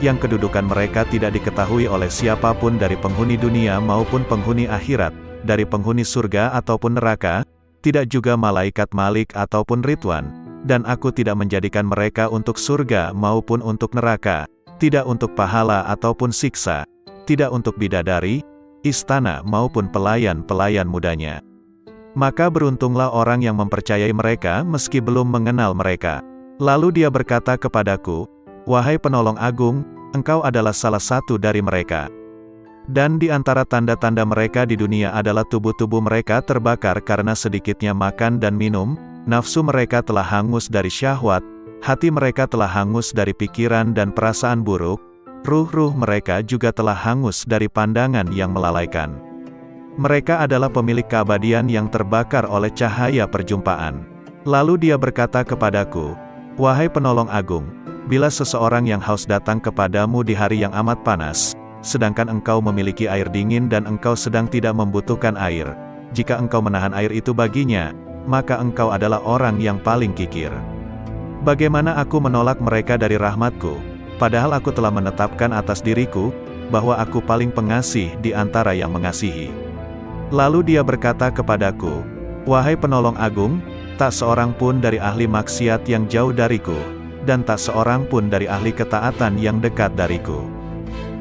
[SPEAKER 1] yang kedudukan mereka tidak diketahui oleh siapapun dari penghuni dunia maupun penghuni akhirat, dari penghuni surga ataupun neraka, tidak juga malaikat Malik ataupun Ridwan, dan aku tidak menjadikan mereka untuk surga maupun untuk neraka, tidak untuk pahala ataupun siksa, tidak untuk bidadari, istana maupun pelayan-pelayan mudanya. Maka beruntunglah orang yang mempercayai mereka meski belum mengenal mereka. Lalu dia berkata kepadaku, "Wahai penolong agung, engkau adalah salah satu dari mereka. Dan di antara tanda-tanda mereka di dunia adalah tubuh-tubuh mereka terbakar karena sedikitnya makan dan minum, nafsu mereka telah hangus dari syahwat, hati mereka telah hangus dari pikiran dan perasaan buruk, ruh-ruh mereka juga telah hangus dari pandangan yang melalaikan. Mereka adalah pemilik keabadian yang terbakar oleh cahaya perjumpaan." Lalu dia berkata kepadaku, "Wahai penolong agung, bila seseorang yang haus datang kepadamu di hari yang amat panas, sedangkan engkau memiliki air dingin dan engkau sedang tidak membutuhkan air, jika engkau menahan air itu baginya, maka engkau adalah orang yang paling kikir. Bagaimana aku menolak mereka dari rahmatku, padahal aku telah menetapkan atas diriku, bahwa aku paling pengasih di antara yang mengasihi." Lalu dia berkata kepadaku, "Wahai penolong agung, tak seorang pun dari ahli maksiat yang jauh dariku, dan tak seorang pun dari ahli ketaatan yang dekat dariku."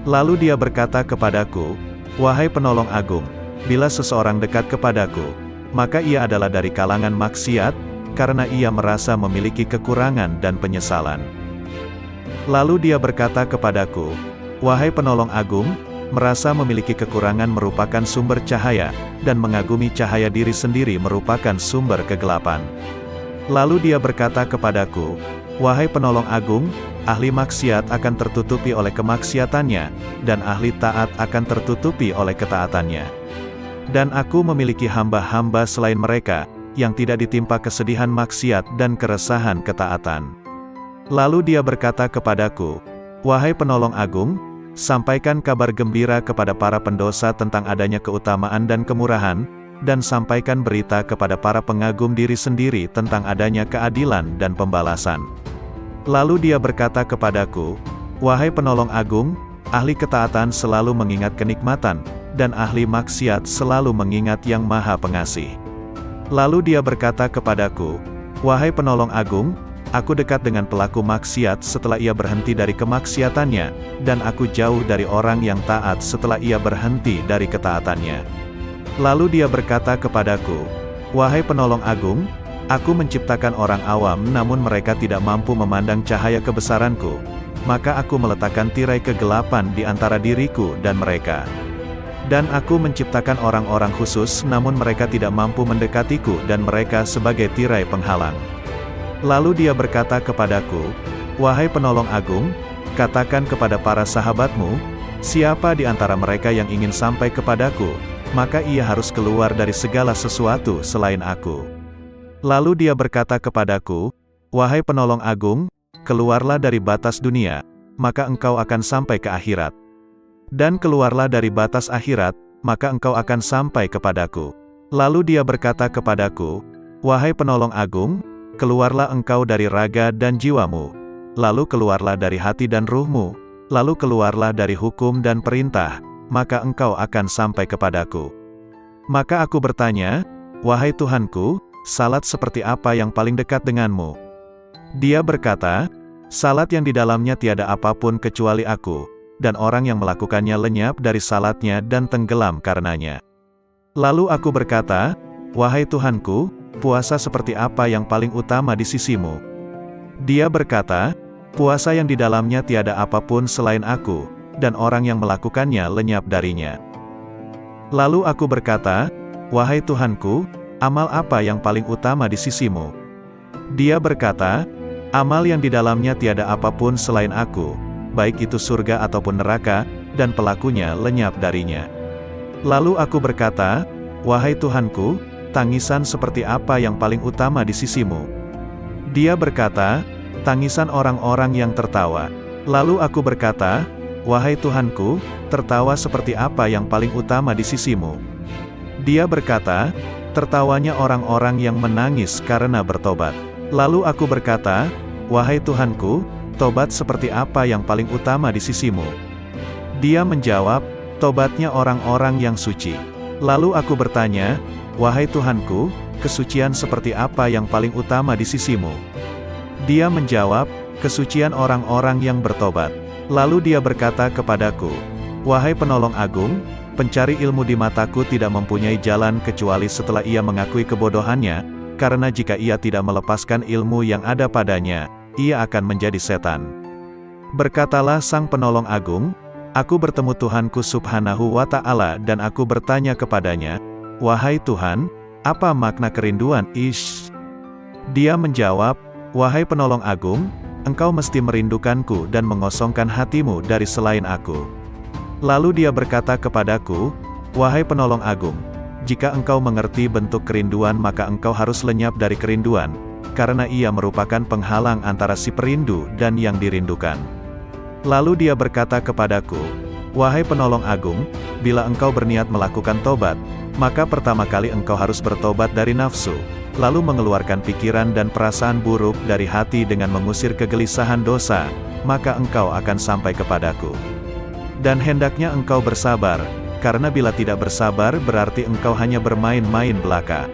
[SPEAKER 1] Lalu dia berkata kepadaku, "Wahai penolong agung, bila seseorang dekat kepadaku, maka ia adalah dari kalangan maksiat, karena ia merasa memiliki kekurangan dan penyesalan." Lalu dia berkata kepadaku, "Wahai penolong agung, merasa memiliki kekurangan merupakan sumber cahaya, dan mengagumi cahaya diri sendiri merupakan sumber kegelapan." Lalu dia berkata kepadaku, "Wahai penolong agung, ahli maksiat akan tertutupi oleh kemaksiatannya, dan ahli taat akan tertutupi oleh ketaatannya. Dan aku memiliki hamba-hamba selain mereka, yang tidak ditimpa kesedihan maksiat dan keresahan ketaatan." Lalu dia berkata kepadaku, "Wahai penolong agung, sampaikan kabar gembira kepada para pendosa tentang adanya keutamaan dan kemurahan, dan sampaikan berita kepada para pengagum diri sendiri tentang adanya keadilan dan pembalasan." Lalu dia berkata kepadaku, "Wahai penolong agung, ahli ketaatan selalu mengingat kenikmatan, dan ahli maksiat selalu mengingat yang maha pengasih." Lalu dia berkata kepadaku, "Wahai penolong agung, aku dekat dengan pelaku maksiat setelah ia berhenti dari kemaksiatannya, dan aku jauh dari orang yang taat setelah ia berhenti dari ketaatannya." Lalu dia berkata kepadaku, "Wahai penolong agung, aku menciptakan orang awam namun mereka tidak mampu memandang cahaya kebesaranku, maka aku meletakkan tirai kegelapan di antara diriku dan mereka. Dan aku menciptakan orang-orang khusus namun mereka tidak mampu mendekatiku dan mereka sebagai tirai penghalang." Lalu dia berkata kepadaku, "Wahai penolong agung, katakan kepada para sahabatmu, siapa di antara mereka yang ingin sampai kepadaku, maka ia harus keluar dari segala sesuatu selain aku." Lalu dia berkata kepadaku, "Wahai penolong agung, keluarlah dari batas dunia, maka engkau akan sampai ke akhirat. Dan keluarlah dari batas akhirat, maka engkau akan sampai kepadaku." Lalu dia berkata kepadaku, "Wahai penolong agung, keluarlah engkau dari raga dan jiwamu, lalu keluarlah dari hati dan ruhmu, lalu keluarlah dari hukum dan perintah, maka engkau akan sampai kepadaku." Maka aku bertanya, "Wahai Tuhanku, salat seperti apa yang paling dekat denganmu?" Dia berkata, "Salat yang di dalamnya tiada apapun kecuali aku, dan orang yang melakukannya lenyap dari salatnya dan tenggelam karenanya." Lalu aku berkata, "Wahai Tuhanku, puasa seperti apa yang paling utama di sisimu?" Dia berkata, "Puasa yang di dalamnya tiada apapun selain aku, dan orang yang melakukannya lenyap darinya." Lalu aku berkata, "Wahai Tuhanku, amal apa yang paling utama di sisimu?" Dia berkata, "Amal yang di dalamnya tiada apapun selain aku, baik itu surga ataupun neraka, dan pelakunya lenyap darinya." Lalu aku berkata, "Wahai Tuhanku, tangisan seperti apa yang paling utama di sisimu?" Dia berkata, "Tangisan orang-orang yang tertawa." Lalu aku berkata, "Wahai Tuhanku, tertawa seperti apa yang paling utama di sisimu?" Dia berkata, "Tertawanya orang-orang yang menangis karena bertobat." Lalu aku berkata, "Wahai Tuhanku, tobat seperti apa yang paling utama di sisimu?" Dia menjawab, "Tobatnya orang-orang yang suci." Lalu aku bertanya, "Wahai Tuhanku, kesucian seperti apa yang paling utama di sisimu?" Dia menjawab, "Kesucian orang-orang yang bertobat." Lalu dia berkata kepadaku, "Wahai penolong agung, pencari ilmu di mataku tidak mempunyai jalan kecuali setelah ia mengakui kebodohannya, karena jika ia tidak melepaskan ilmu yang ada padanya, ia akan menjadi setan." Berkatalah sang penolong agung, "Aku bertemu Tuhanku Subhanahu wa Ta'ala dan aku bertanya kepadanya, 'Wahai Tuhan, apa makna kerinduan?' Ish." Dia menjawab, "Wahai penolong agung, engkau mesti merindukanku dan mengosongkan hatimu dari selain aku." Lalu dia berkata kepadaku, "Wahai penolong agung, jika engkau mengerti bentuk kerinduan maka engkau harus lenyap dari kerinduan, karena ia merupakan penghalang antara si perindu dan yang dirindukan." Lalu dia berkata kepadaku, "Wahai penolong agung, bila engkau berniat melakukan tobat, maka pertama kali engkau harus bertobat dari nafsu, lalu mengeluarkan pikiran dan perasaan buruk dari hati dengan mengusir kegelisahan dosa, maka engkau akan sampai kepadaku. Dan hendaknya engkau bersabar, karena bila tidak bersabar berarti engkau hanya bermain-main belaka."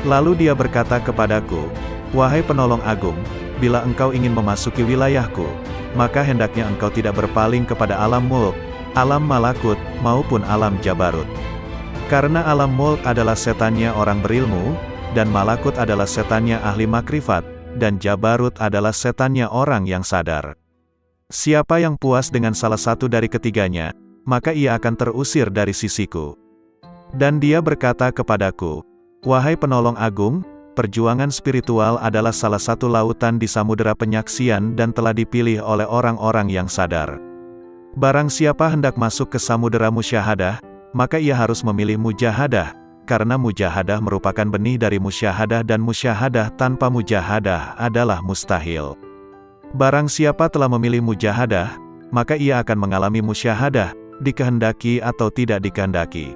[SPEAKER 1] Lalu dia berkata kepadaku, "Wahai penolong agung, bila engkau ingin memasuki wilayahku, maka hendaknya engkau tidak berpaling kepada alam mulk, alam malakut, maupun alam jabarut. Karena alam mulk adalah setannya orang berilmu, dan malakut adalah setannya ahli makrifat, dan jabarut adalah setannya orang yang sadar. Siapa yang puas dengan salah satu dari ketiganya, maka ia akan terusir dari sisiku." Dan dia berkata kepadaku, "Wahai penolong agung, perjuangan spiritual adalah salah satu lautan di samudera penyaksian dan telah dipilih oleh orang-orang yang sadar. Barang siapa hendak masuk ke samudera musyahadah, maka ia harus memilih mujahadah, karena mujahadah merupakan benih dari musyahadah dan musyahadah tanpa mujahadah adalah mustahil. Barang siapa telah memilih mujahadah, maka ia akan mengalami musyahadah, dikehendaki atau tidak dikehendaki."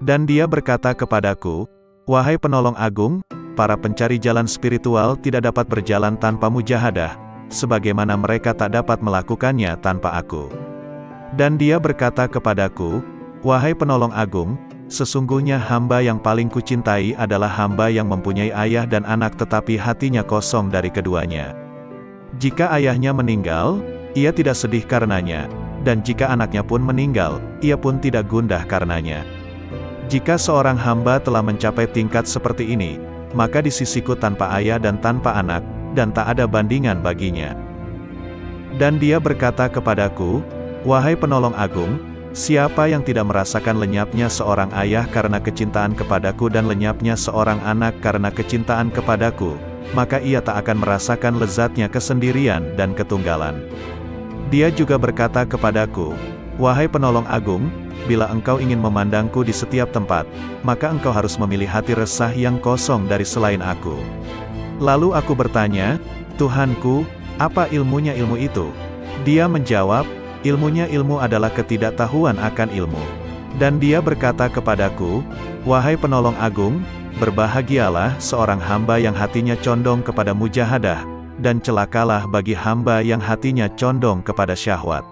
[SPEAKER 1] Dan dia berkata kepadaku, "Wahai penolong agung, para pencari jalan spiritual tidak dapat berjalan tanpa mujahadah, sebagaimana mereka tak dapat melakukannya tanpa aku." Dan dia berkata kepadaku, "Wahai penolong agung, sesungguhnya hamba yang paling kucintai adalah hamba yang mempunyai ayah dan anak tetapi hatinya kosong dari keduanya. Jika ayahnya meninggal, ia tidak sedih karenanya, dan jika anaknya pun meninggal, ia pun tidak gundah karenanya. Jika seorang hamba telah mencapai tingkat seperti ini, maka di sisiku tanpa ayah dan tanpa anak, dan tak ada bandingan baginya." Dan dia berkata kepadaku, "Wahai penolong agung, siapa yang tidak merasakan lenyapnya seorang ayah karena kecintaan kepadaku dan lenyapnya seorang anak karena kecintaan kepadaku, maka ia tak akan merasakan lezatnya kesendirian dan ketunggalan." Dia juga berkata kepadaku, "Wahai penolong agung, bila engkau ingin memandangku di setiap tempat, maka engkau harus memilih hati resah yang kosong dari selain aku." Lalu aku bertanya, "Tuhanku, apa ilmunya ilmu itu?" Dia menjawab, "Ilmunya ilmu adalah ketidaktahuan akan ilmu." Dan dia berkata kepadaku, "Wahai penolong agung, berbahagialah seorang hamba yang hatinya condong kepada mujahadah, dan celakalah bagi hamba yang hatinya condong kepada syahwat."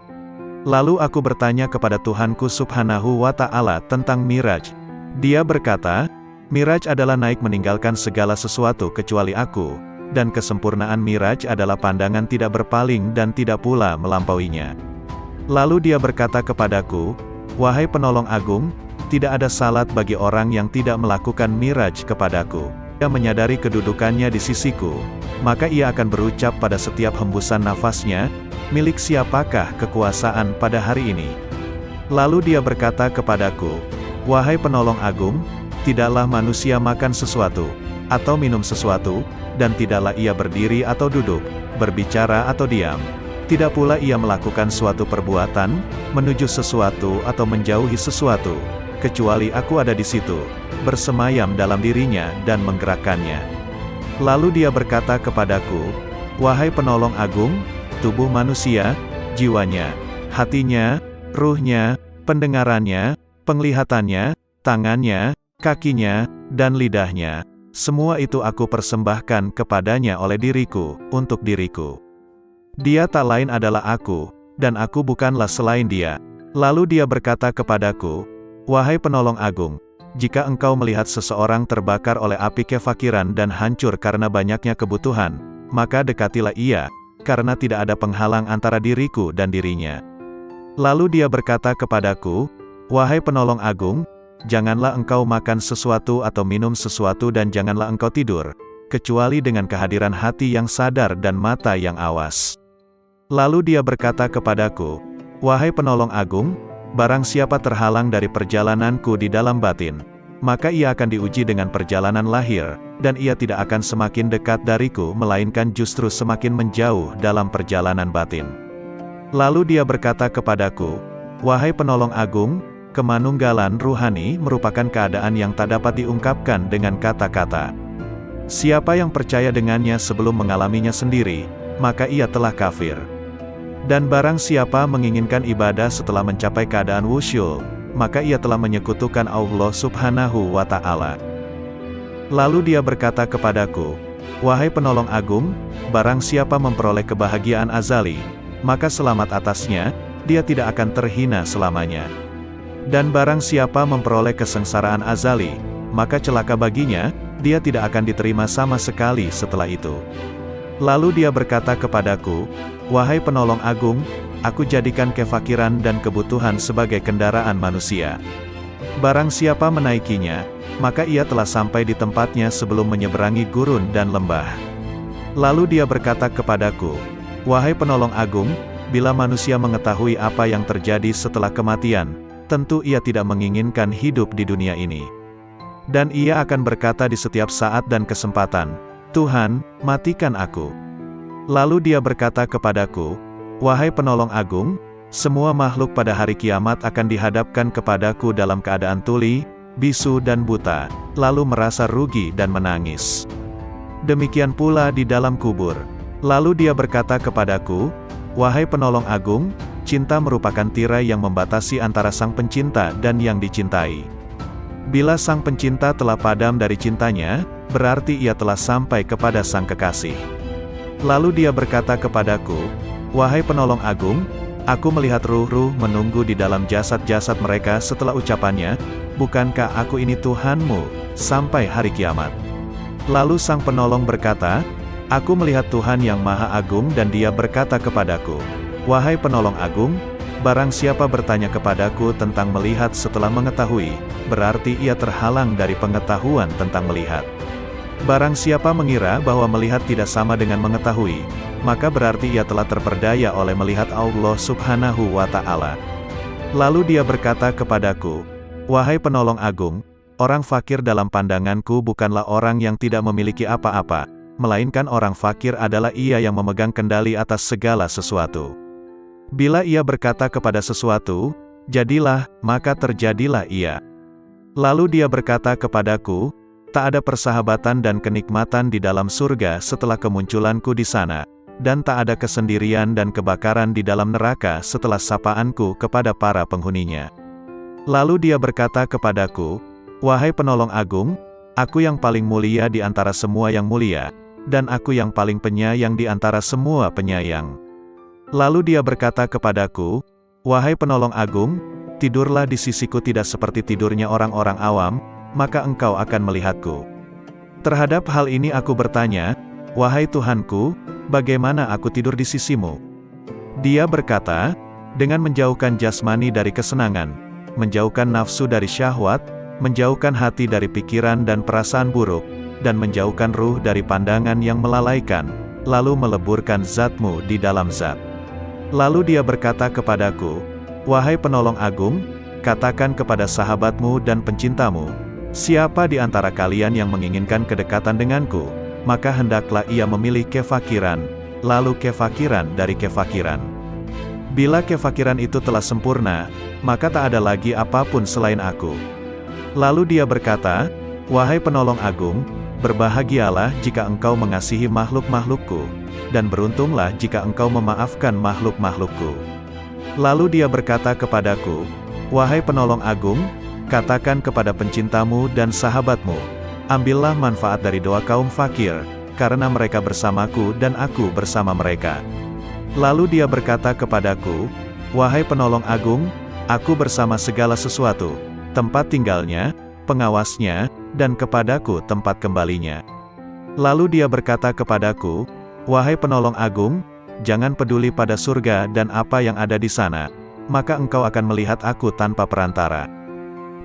[SPEAKER 1] Lalu aku bertanya kepada Tuhanku Subhanahu wa Ta'ala tentang Miraj. Dia berkata, "Miraj adalah naik meninggalkan segala sesuatu kecuali aku, dan kesempurnaan Miraj adalah pandangan tidak berpaling dan tidak pula melampauinya." Lalu dia berkata kepadaku, "Wahai penolong agung, tidak ada salat bagi orang yang tidak melakukan miraj kepadaku. Ia menyadari kedudukannya di sisiku, maka ia akan berucap pada setiap hembusan nafasnya, 'Milik siapakah kekuasaan pada hari ini?' Lalu dia berkata kepadaku, 'Wahai penolong agung, tidaklah manusia makan sesuatu, atau minum sesuatu, dan tidaklah ia berdiri atau duduk, berbicara atau diam. Tidak pula ia melakukan suatu perbuatan, menuju sesuatu atau menjauhi sesuatu, kecuali aku ada di situ, bersemayam dalam dirinya dan menggerakkannya.' Lalu dia berkata kepadaku, 'Wahai penolong agung, tubuh manusia, jiwanya, hatinya, ruhnya, pendengarannya, penglihatannya, tangannya, kakinya, dan lidahnya, semua itu aku persembahkan kepadanya oleh diriku, untuk diriku. Dia tak lain adalah aku, dan aku bukanlah selain dia. Lalu dia berkata kepadaku, wahai penolong agung, jika engkau melihat seseorang terbakar oleh api kefakiran dan hancur karena banyaknya kebutuhan, maka dekatilah ia, karena tidak ada penghalang antara diriku dan dirinya. Lalu dia berkata kepadaku, wahai penolong agung, janganlah engkau makan sesuatu atau minum sesuatu dan janganlah engkau tidur, kecuali dengan kehadiran hati yang sadar dan mata yang awas. Lalu dia berkata kepadaku, wahai penolong agung, barang siapa terhalang dari perjalananku di dalam batin, maka ia akan diuji dengan perjalanan lahir, dan ia tidak akan semakin dekat dariku melainkan justru semakin menjauh dalam perjalanan batin. Lalu dia berkata kepadaku, wahai penolong agung, kemanunggalan ruhani merupakan keadaan yang tak dapat diungkapkan dengan kata-kata. Siapa yang percaya dengannya sebelum mengalaminya sendiri, maka ia telah kafir. Dan barang siapa menginginkan ibadah setelah mencapai keadaan wusyul, maka ia telah menyekutukan Allah Subhanahu wa Ta'ala. Lalu dia berkata kepadaku, wahai penolong agung, barang siapa memperoleh kebahagiaan azali, maka selamat atasnya, dia tidak akan terhina selamanya. Dan barang siapa memperoleh kesengsaraan azali, maka celaka baginya, dia tidak akan diterima sama sekali setelah itu. Lalu dia berkata kepadaku, wahai penolong agung, aku jadikan kefakiran dan kebutuhan sebagai kendaraan manusia. Barang siapa menaikinya, maka ia telah sampai di tempatnya sebelum menyeberangi gurun dan lembah. Lalu dia berkata kepadaku, wahai penolong agung, bila manusia mengetahui apa yang terjadi setelah kematian, tentu ia tidak menginginkan hidup di dunia ini. Dan ia akan berkata di setiap saat dan kesempatan, Tuhan, matikan aku. Lalu dia berkata kepadaku, wahai penolong agung, semua makhluk pada hari kiamat akan dihadapkan kepadaku dalam keadaan tuli, bisu dan buta, lalu merasa rugi dan menangis. Demikian pula di dalam kubur. Lalu dia berkata kepadaku, wahai penolong agung, cinta merupakan tirai yang membatasi antara sang pencinta dan yang dicintai. Bila sang pencinta telah padam dari cintanya, berarti ia telah sampai kepada sang kekasih. Lalu dia berkata kepadaku, wahai penolong agung, aku melihat ruh-ruh menunggu di dalam jasad-jasad mereka setelah ucapannya, bukankah aku ini Tuhanmu, sampai hari kiamat. Lalu sang penolong berkata, aku melihat Tuhan yang Maha Agung dan dia berkata kepadaku, wahai penolong agung, barang siapa bertanya kepadaku tentang melihat setelah mengetahui, berarti ia terhalang dari pengetahuan tentang melihat. Barang siapa mengira bahwa melihat tidak sama dengan mengetahui, maka berarti ia telah terperdaya oleh melihat Allah Subhanahu wa Ta'ala. Lalu dia berkata kepadaku, wahai penolong agung, orang fakir dalam pandanganku bukanlah orang yang tidak memiliki apa-apa, melainkan orang fakir adalah ia yang memegang kendali atas segala sesuatu. Bila ia berkata kepada sesuatu, jadilah, maka terjadilah ia. Lalu dia berkata kepadaku, tak ada persahabatan dan kenikmatan di dalam surga setelah kemunculanku di sana, dan tak ada kesendirian dan kebakaran di dalam neraka setelah sapaanku kepada para penghuninya. Lalu dia berkata kepadaku, wahai penolong agung, aku yang paling mulia di antara semua yang mulia, dan aku yang paling penyayang di antara semua penyayang. Lalu dia berkata kepadaku, wahai penolong agung, tidurlah di sisiku tidak seperti tidurnya orang-orang awam, maka engkau akan melihatku. Terhadap hal ini aku bertanya, wahai Tuhanku, bagaimana aku tidur di sisimu? Dia berkata, dengan menjauhkan jasmani dari kesenangan, menjauhkan nafsu dari syahwat, menjauhkan hati dari pikiran dan perasaan buruk, dan menjauhkan ruh dari pandangan yang melalaikan, lalu meleburkan zatmu di dalam zat. Lalu dia berkata kepadaku, wahai penolong agung, katakan kepada sahabatmu dan pencintamu, siapa di antara kalian yang menginginkan kedekatan denganku, maka hendaklah ia memilih kefakiran, lalu kefakiran dari kefakiran. Bila kefakiran itu telah sempurna, maka tak ada lagi apapun selain aku. Lalu dia berkata, wahai penolong agung, berbahagialah jika engkau mengasihi makhluk-makhlukku, dan beruntunglah jika engkau memaafkan makhluk-makhlukku. Lalu dia berkata kepadaku, wahai penolong agung, katakan kepada pencintamu dan sahabatmu, ambillah manfaat dari doa kaum fakir, karena mereka bersamaku dan aku bersama mereka. Lalu dia berkata kepadaku, "Wahai penolong agung, aku bersama segala sesuatu, tempat tinggalnya, pengawasnya, dan kepadaku tempat kembalinya." Lalu dia berkata kepadaku, "Wahai penolong agung, jangan peduli pada surga dan apa yang ada di sana, maka engkau akan melihat aku tanpa perantara.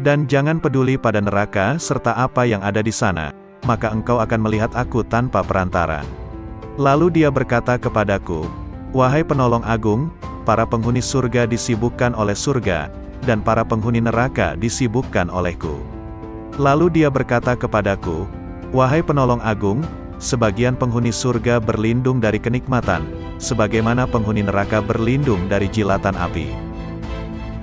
[SPEAKER 1] Dan jangan peduli pada neraka serta apa yang ada di sana, maka engkau akan melihat aku tanpa perantara." Lalu dia berkata kepadaku, "Wahai penolong agung, para penghuni surga disibukkan oleh surga, dan para penghuni neraka disibukkan olehku." Lalu dia berkata kepadaku, "Wahai penolong agung, sebagian penghuni surga berlindung dari kenikmatan, sebagaimana penghuni neraka berlindung dari jilatan api."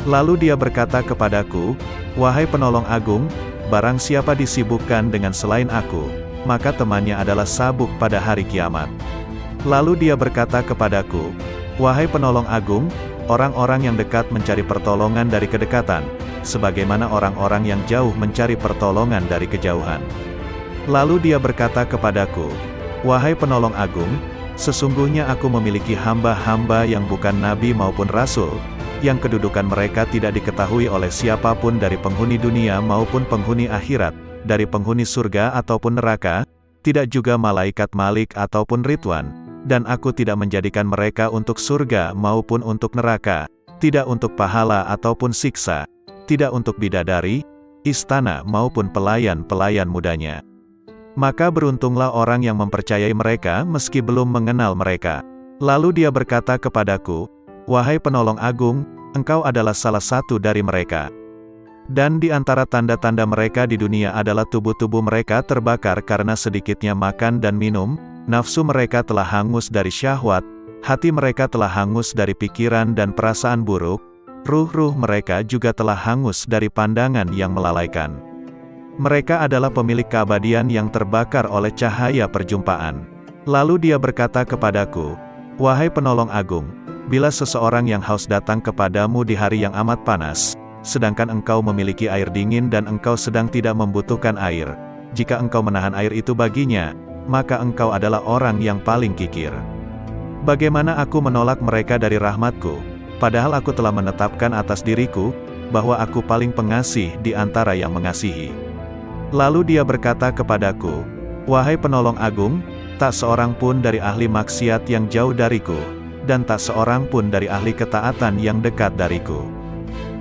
[SPEAKER 1] Lalu dia berkata kepadaku, "Wahai penolong agung, barang siapa disibukkan dengan selain aku, maka temannya adalah sabuk pada hari kiamat." Lalu dia berkata kepadaku, "Wahai penolong agung, orang-orang yang dekat mencari pertolongan dari kedekatan, sebagaimana orang-orang yang jauh mencari pertolongan dari kejauhan." Lalu dia berkata kepadaku, "Wahai penolong agung, sesungguhnya aku memiliki hamba-hamba yang bukan nabi maupun rasul, yang kedudukan mereka tidak diketahui oleh siapapun dari penghuni dunia maupun penghuni akhirat, dari penghuni surga ataupun neraka, tidak juga malaikat Malik ataupun Ridwan, dan aku tidak menjadikan mereka untuk surga maupun untuk neraka, tidak untuk pahala ataupun siksa, tidak untuk bidadari, istana maupun pelayan-pelayan mudanya. Maka beruntunglah orang yang mempercayai mereka meski belum mengenal mereka." Lalu dia berkata kepadaku, "Wahai penolong agung, engkau adalah salah satu dari mereka. Dan di antara tanda-tanda mereka di dunia adalah tubuh-tubuh mereka terbakar karena sedikitnya makan dan minum, nafsu mereka telah hangus dari syahwat, hati mereka telah hangus dari pikiran dan perasaan buruk, ruh-ruh mereka juga telah hangus dari pandangan yang melalaikan. Mereka adalah pemilik keabadian yang terbakar oleh cahaya perjumpaan." Lalu dia berkata kepadaku, "Wahai penolong agung, bila seseorang yang haus datang kepadamu di hari yang amat panas, sedangkan engkau memiliki air dingin dan engkau sedang tidak membutuhkan air, jika engkau menahan air itu baginya, maka engkau adalah orang yang paling kikir. Bagaimana aku menolak mereka dari rahmatku, padahal aku telah menetapkan atas diriku, bahwa aku paling pengasih di antara yang mengasihi." Lalu dia berkata kepadaku, "Wahai penolong agung, tak seorang pun dari ahli maksiat yang jauh dariku, dan tak seorang pun dari ahli ketaatan yang dekat dariku."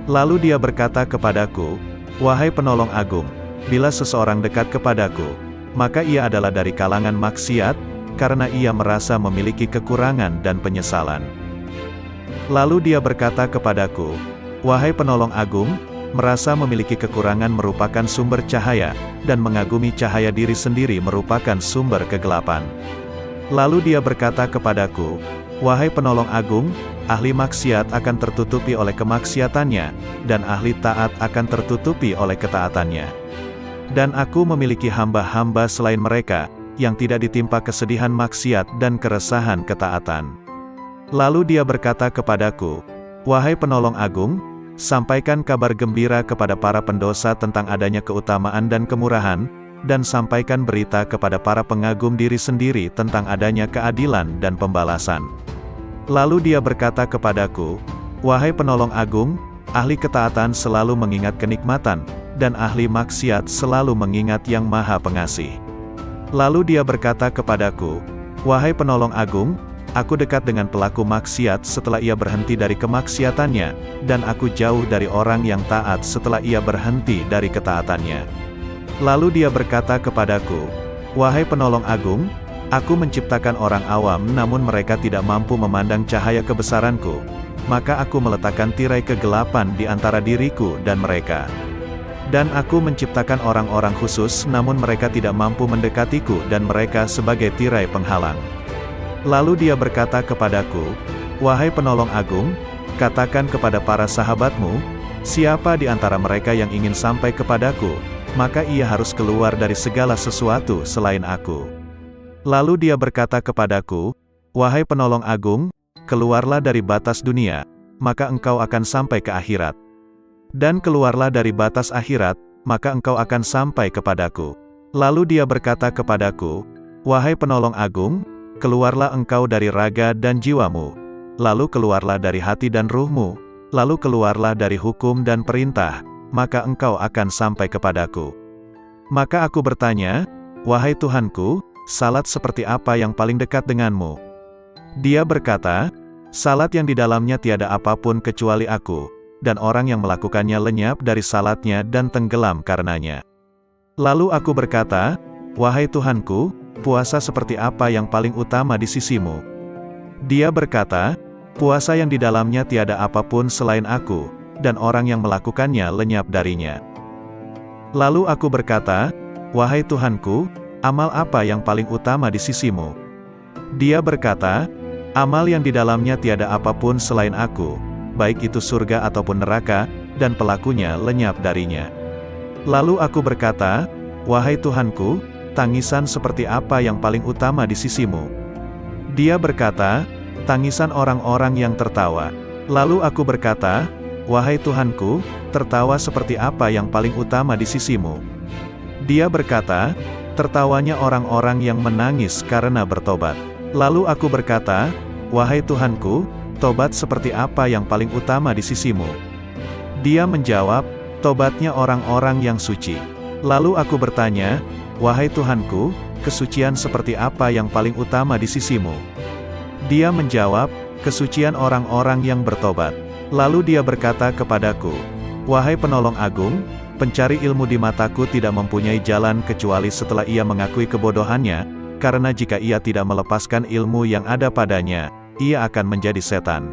[SPEAKER 1] Lalu dia berkata kepadaku, "Wahai penolong agung, bila seseorang dekat kepadaku, maka ia adalah dari kalangan maksiat, karena ia merasa memiliki kekurangan dan penyesalan." Lalu dia berkata kepadaku, "Wahai penolong agung, merasa memiliki kekurangan merupakan sumber cahaya, dan mengagumi cahaya diri sendiri merupakan sumber kegelapan." Lalu dia berkata kepadaku, "Wahai penolong agung, ahli maksiat akan tertutupi oleh kemaksiatannya, dan ahli taat akan tertutupi oleh ketaatannya. Dan aku memiliki hamba-hamba selain mereka, yang tidak ditimpa kesedihan maksiat dan keresahan ketaatan." Lalu dia berkata kepadaku, "Wahai penolong agung, sampaikan kabar gembira kepada para pendosa tentang adanya keutamaan dan kemurahan, dan sampaikan berita kepada para pengagum diri sendiri tentang adanya keadilan dan pembalasan." Lalu dia berkata kepadaku, "Wahai penolong agung, ahli ketaatan selalu mengingat kenikmatan, dan ahli maksiat selalu mengingat yang maha pengasih." Lalu dia berkata kepadaku, "Wahai penolong agung, aku dekat dengan pelaku maksiat setelah ia berhenti dari kemaksiatannya, dan aku jauh dari orang yang taat setelah ia berhenti dari ketaatannya." Lalu dia berkata kepadaku, "Wahai penolong agung, aku menciptakan orang awam namun mereka tidak mampu memandang cahaya kebesaranku, maka aku meletakkan tirai kegelapan di antara diriku dan mereka. Dan aku menciptakan orang-orang khusus namun mereka tidak mampu mendekatiku dan mereka sebagai tirai penghalang." Lalu dia berkata kepadaku, "Wahai penolong agung, katakan kepada para sahabatmu, siapa di antara mereka yang ingin sampai kepadaku, maka ia harus keluar dari segala sesuatu selain aku." Lalu dia berkata kepadaku, "Wahai penolong agung, keluarlah dari batas dunia, maka engkau akan sampai ke akhirat. Dan keluarlah dari batas akhirat, maka engkau akan sampai kepadaku." Lalu dia berkata kepadaku, "Wahai penolong agung, keluarlah engkau dari raga dan jiwamu, lalu keluarlah dari hati dan ruhmu, lalu keluarlah dari hukum dan perintah, maka engkau akan sampai kepadaku. Maka aku bertanya, wahai Tuhanku, salat seperti apa yang paling dekat denganmu? Dia berkata, salat yang di dalamnya tiada apapun kecuali aku, dan orang yang melakukannya lenyap dari salatnya dan tenggelam karenanya. Lalu aku berkata, wahai Tuhanku, puasa seperti apa yang paling utama di sisimu? Dia berkata, puasa yang di dalamnya tiada apapun selain aku, dan orang yang melakukannya lenyap darinya. Lalu aku berkata, wahai Tuhanku, amal apa yang paling utama di sisimu? Dia berkata, amal yang di dalamnya tiada apapun selain aku, baik itu surga ataupun neraka, dan pelakunya lenyap darinya. Lalu aku berkata, wahai Tuhanku, tangisan seperti apa yang paling utama di sisimu? Dia berkata, tangisan orang-orang yang tertawa. Lalu aku berkata, wahai Tuhanku, tertawa seperti apa yang paling utama di sisimu? Dia berkata, tertawanya orang-orang yang menangis karena bertobat. Lalu aku berkata, wahai Tuhanku, tobat seperti apa yang paling utama di sisimu? Dia menjawab, tobatnya orang-orang yang suci. Lalu aku bertanya, wahai Tuhanku, kesucian seperti apa yang paling utama di sisimu? Dia menjawab, kesucian orang-orang yang bertobat. Lalu dia berkata kepadaku, wahai penolong agung, pencari ilmu di mataku tidak mempunyai jalan kecuali setelah ia mengakui kebodohannya, karena jika ia tidak melepaskan ilmu yang ada padanya, ia akan menjadi setan.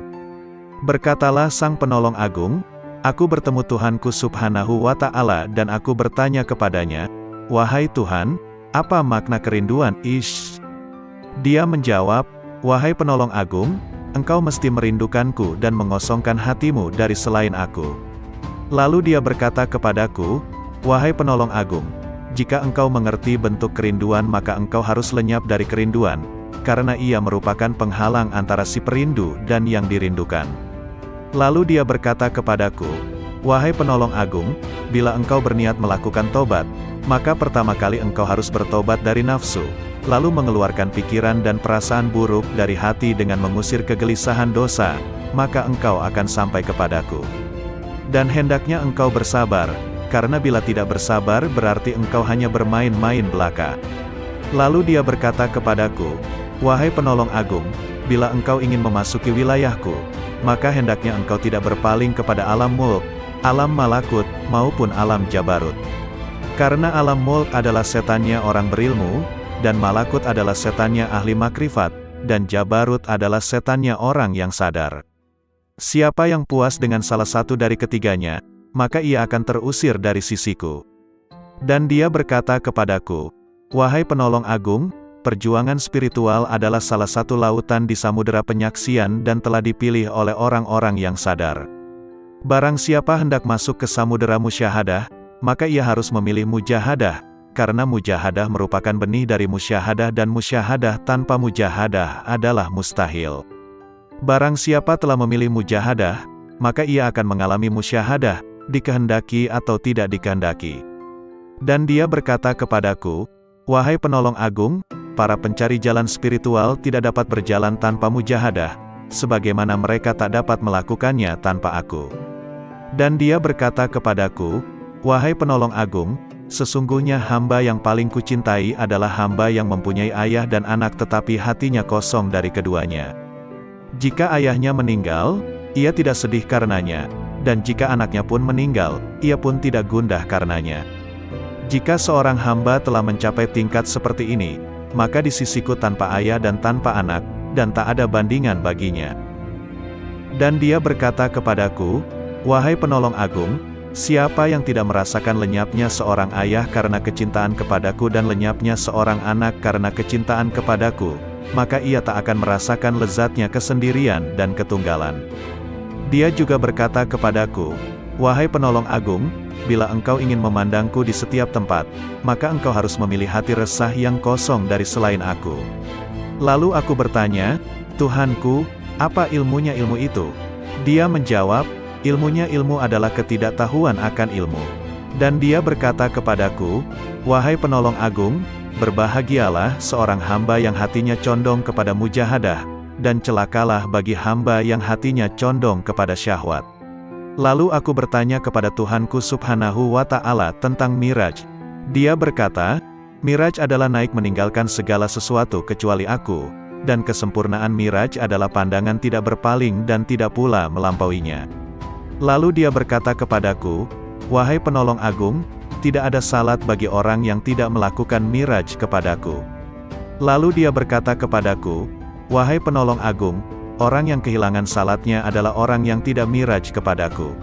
[SPEAKER 1] Berkatalah sang penolong agung, aku bertemu Tuhanku subhanahu wa ta'ala dan aku bertanya kepadanya, wahai Tuhan, apa makna kerinduan? Dia menjawab, wahai penolong agung, engkau mesti merindukanku dan mengosongkan hatimu dari selain aku. Lalu dia berkata kepadaku, wahai penolong agung, jika engkau mengerti bentuk kerinduan maka engkau harus lenyap dari kerinduan, karena ia merupakan penghalang antara si perindu dan yang dirindukan. Lalu dia berkata kepadaku, wahai penolong agung, bila engkau berniat melakukan tobat, maka pertama kali engkau harus bertobat dari nafsu, lalu mengeluarkan pikiran dan perasaan buruk dari hati dengan mengusir kegelisahan dosa, maka engkau akan sampai kepadaku. Dan hendaknya engkau bersabar, karena bila tidak bersabar berarti engkau hanya bermain-main belaka. Lalu dia berkata kepadaku, wahai penolong agung, bila engkau ingin memasuki wilayahku, maka hendaknya engkau tidak berpaling kepada alam mulk, alam malakut, maupun alam jabarut. Karena alam mulk adalah setannya orang berilmu, dan malakut adalah setannya ahli makrifat, dan jabarut adalah setannya orang yang sadar. Siapa yang puas dengan salah satu dari ketiganya, maka ia akan terusir dari sisiku. Dan dia berkata kepadaku, wahai penolong agung, perjuangan spiritual adalah salah satu lautan di samudera penyaksian dan telah dipilih oleh orang-orang yang sadar. Barang siapa hendak masuk ke samudera musyahadah, maka ia harus memilih mujahadah, karena mujahadah merupakan benih dari musyahadah dan musyahadah tanpa mujahadah adalah mustahil. Barang siapa telah memilih mujahadah, maka ia akan mengalami musyahadah, dikehendaki atau tidak dikehendaki. Dan dia berkata kepadaku, wahai penolong agung, para pencari jalan spiritual tidak dapat berjalan tanpa mujahadah, sebagaimana mereka tak dapat melakukannya tanpa aku. Dan dia berkata kepadaku, wahai penolong agung, sesungguhnya hamba yang paling kucintai adalah hamba yang mempunyai ayah dan anak tetapi hatinya kosong dari keduanya. Jika ayahnya meninggal, ia tidak sedih karenanya, dan jika anaknya pun meninggal, ia pun tidak gundah karenanya. Jika seorang hamba telah mencapai tingkat seperti ini, maka di sisiku tanpa ayah dan tanpa anak, dan tak ada bandingan baginya. Dan dia berkata kepadaku, wahai penolong agung, siapa yang tidak merasakan lenyapnya seorang ayah karena kecintaan kepadaku dan lenyapnya seorang anak karena kecintaan kepadaku, maka ia tak akan merasakan lezatnya kesendirian dan ketunggalan. Dia juga berkata kepadaku, wahai penolong agung, bila engkau ingin memandangku di setiap tempat, maka engkau harus memilih hati resah yang kosong dari selain aku. Lalu aku bertanya, Tuhanku, apa ilmunya ilmu itu? Dia menjawab, ilmunya ilmu adalah ketidaktahuan akan ilmu. Dan dia berkata kepadaku, wahai penolong agung, berbahagialah seorang hamba yang hatinya condong kepada mujahadah, dan celakalah bagi hamba yang hatinya condong kepada syahwat. Lalu aku bertanya kepada Tuhanku Subhanahu wa Ta'ala tentang Miraj. Dia berkata, Miraj adalah naik meninggalkan segala sesuatu kecuali aku, dan kesempurnaan Miraj adalah pandangan tidak berpaling dan tidak pula melampauinya. Lalu dia berkata kepadaku, wahai penolong agung, tidak ada salat bagi orang yang tidak melakukan Miraj kepadaku. Lalu dia berkata kepadaku, wahai penolong agung, orang yang kehilangan salatnya adalah orang yang tidak Miraj kepadaku.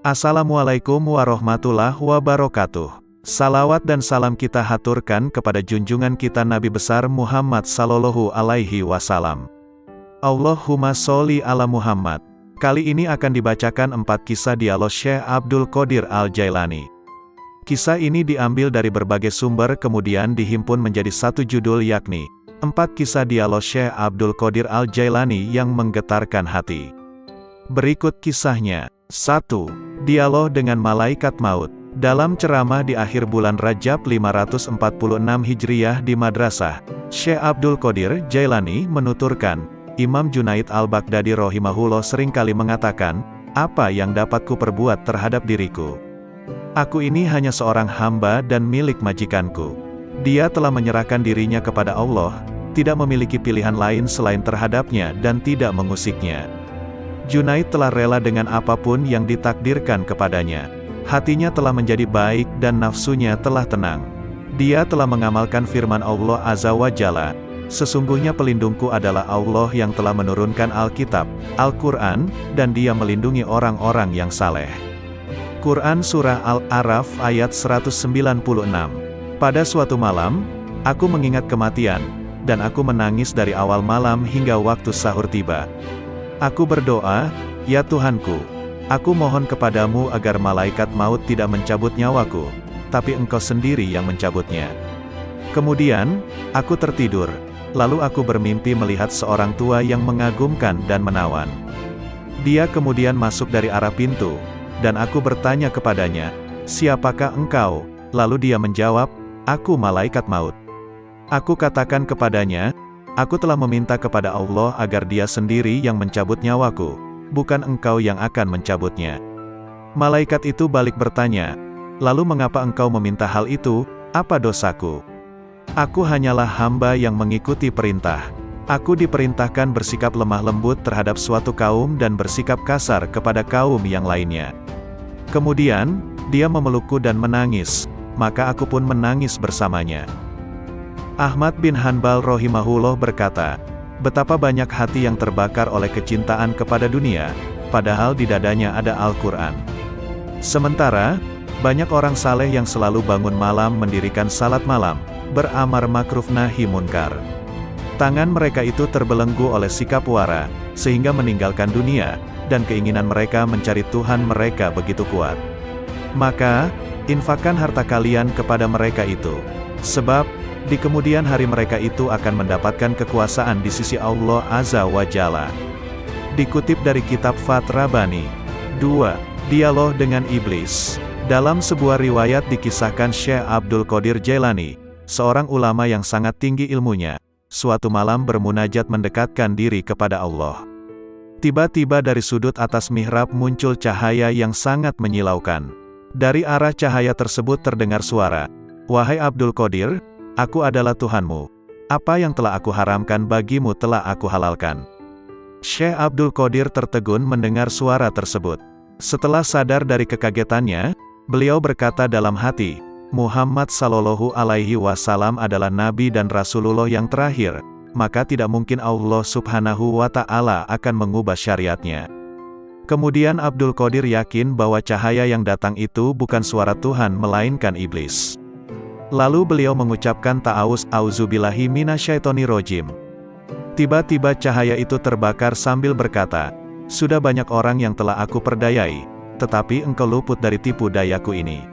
[SPEAKER 1] Assalamualaikum warahmatullahi wabarakatuh. Salawat dan salam kita haturkan kepada junjungan kita Nabi besar Muhammad sallallahu alaihi wasallam. Allahumma sholli ala Muhammad. Kali ini akan dibacakan 4 kisah dialog Syekh Abdul Qadir Al-Jailani. Kisah ini diambil dari berbagai sumber kemudian dihimpun menjadi satu judul yakni 4 kisah dialog Syekh Abdul Qadir Al-Jailani yang menggetarkan hati. Berikut kisahnya. 1. Dialog dengan Malaikat Maut. Dalam ceramah di akhir bulan Rajab 546 Hijriyah di Madrasah, Syekh Abdul Qadir Jailani menuturkan, Imam Junaid Al-Baghdadi rahimahullah seringkali mengatakan, apa yang dapat ku perbuat terhadap diriku? Aku ini hanya seorang hamba dan milik majikanku. Dia telah menyerahkan dirinya kepada Allah, tidak memiliki pilihan lain selain terhadapnya dan tidak mengusiknya. Junaid telah rela dengan apapun yang ditakdirkan kepadanya. Hatinya telah menjadi baik dan nafsunya telah tenang. Dia telah mengamalkan firman Allah Azza wa Jalla, sesungguhnya pelindungku adalah Allah yang telah menurunkan Alkitab, Al-Quran, dan dia melindungi orang-orang yang saleh. Quran Surah Al-A'raf ayat 196. Pada suatu malam, aku mengingat kematian, dan aku menangis dari awal malam hingga waktu sahur tiba. Aku berdoa, ya Tuhanku, aku mohon kepadamu agar malaikat maut tidak mencabut nyawaku, tapi Engkau sendiri yang mencabutnya. Kemudian, aku tertidur, lalu aku bermimpi melihat seorang tua yang mengagumkan dan menawan. Dia kemudian masuk dari arah pintu, dan aku bertanya kepadanya, siapakah engkau? Lalu dia menjawab, aku malaikat maut. Aku katakan kepadanya, aku telah meminta kepada Allah agar dia sendiri yang mencabut nyawaku, bukan engkau yang akan mencabutnya. Malaikat itu balik bertanya, lalu mengapa engkau meminta hal itu, apa dosaku? Aku hanyalah hamba yang mengikuti perintah. Aku diperintahkan bersikap lemah lembut terhadap suatu kaum dan bersikap kasar kepada kaum yang lainnya. Kemudian, dia memelukku dan menangis, maka aku pun menangis bersamanya. Ahmad bin Hanbal rahimahullah berkata, betapa banyak hati yang terbakar oleh kecintaan kepada dunia, padahal di dadanya ada Al-Quran. Sementara, banyak orang saleh yang selalu bangun malam mendirikan salat malam, beramar makruf nahi munkar. Tangan mereka itu terbelenggu oleh sikap wara, sehingga meninggalkan dunia, dan keinginan mereka mencari Tuhan mereka begitu kuat. Maka, infakkan harta kalian kepada mereka itu. Sebab, di kemudian hari mereka itu akan mendapatkan kekuasaan di sisi Allah Azza wa Jalla. Dikutip dari kitab Fath Rabbani. 2. Dialog dengan Iblis. Dalam sebuah riwayat dikisahkan Syekh Abdul Qadir Jailani, seorang ulama yang sangat tinggi ilmunya, suatu malam bermunajat mendekatkan diri kepada Allah. Tiba-tiba dari sudut atas mihrab muncul cahaya yang sangat menyilaukan. Dari arah cahaya tersebut terdengar suara, wahai Abdul Qadir, aku adalah Tuhanmu. Apa yang telah aku haramkan bagimu telah aku halalkan. Syekh Abdul Qadir tertegun mendengar suara tersebut. Setelah sadar dari kekagetannya, beliau berkata dalam hati, Muhammad sallallahu alaihi wasallam adalah Nabi dan Rasulullah yang terakhir, maka tidak mungkin Allah subhanahu wa ta'ala akan mengubah syariatnya. Kemudian Abdul Qadir yakin bahwa cahaya yang datang itu bukan suara Tuhan melainkan iblis. Lalu beliau mengucapkan ta'awuz, auzubillahi minasyaitonirrajim. Tiba-tiba cahaya itu terbakar sambil berkata, sudah banyak orang yang telah aku perdayai, tetapi engkau luput dari tipu dayaku ini.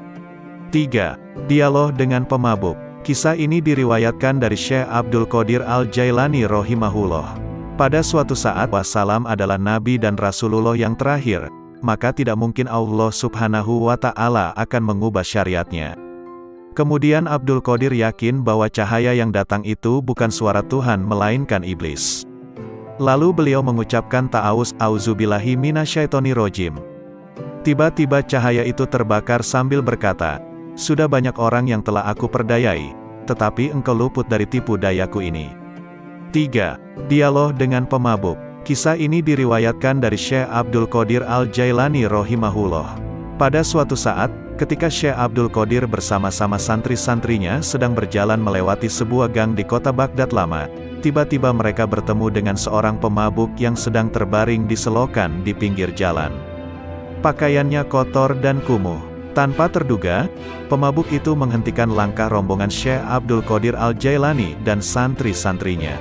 [SPEAKER 1] 3. Dialog dengan pemabuk. Kisah ini diriwayatkan dari Syekh Abdul Qadir Al-Jailani rahimahullah. Pada suatu saat, wassalam adalah Nabi dan Rasulullah yang terakhir, maka tidak mungkin Allah subhanahu wa ta'ala akan mengubah syariatnya. Kemudian Abdul Qadir yakin bahwa cahaya yang datang itu bukan suara Tuhan melainkan iblis. Lalu beliau mengucapkan ta'awuz, auzubillahi minasyaitonirrajim. Tiba-tiba cahaya itu terbakar sambil berkata, "Sudah banyak orang yang telah aku perdayai, tetapi engkau luput dari tipu dayaku ini." 3. Dialog dengan pemabuk. Kisah ini diriwayatkan dari Syekh Abdul Qadir Al-Jailani rahimahullah. Pada suatu saat, ketika Syekh Abdul Qadir bersama-sama santri-santrinya sedang berjalan melewati sebuah gang di kota Baghdad lama, tiba-tiba mereka bertemu dengan seorang pemabuk yang sedang terbaring di selokan di pinggir jalan. Pakaiannya kotor dan kumuh. Tanpa terduga, pemabuk itu menghentikan langkah rombongan Syekh Abdul Qadir Al-Jailani dan santri-santrinya.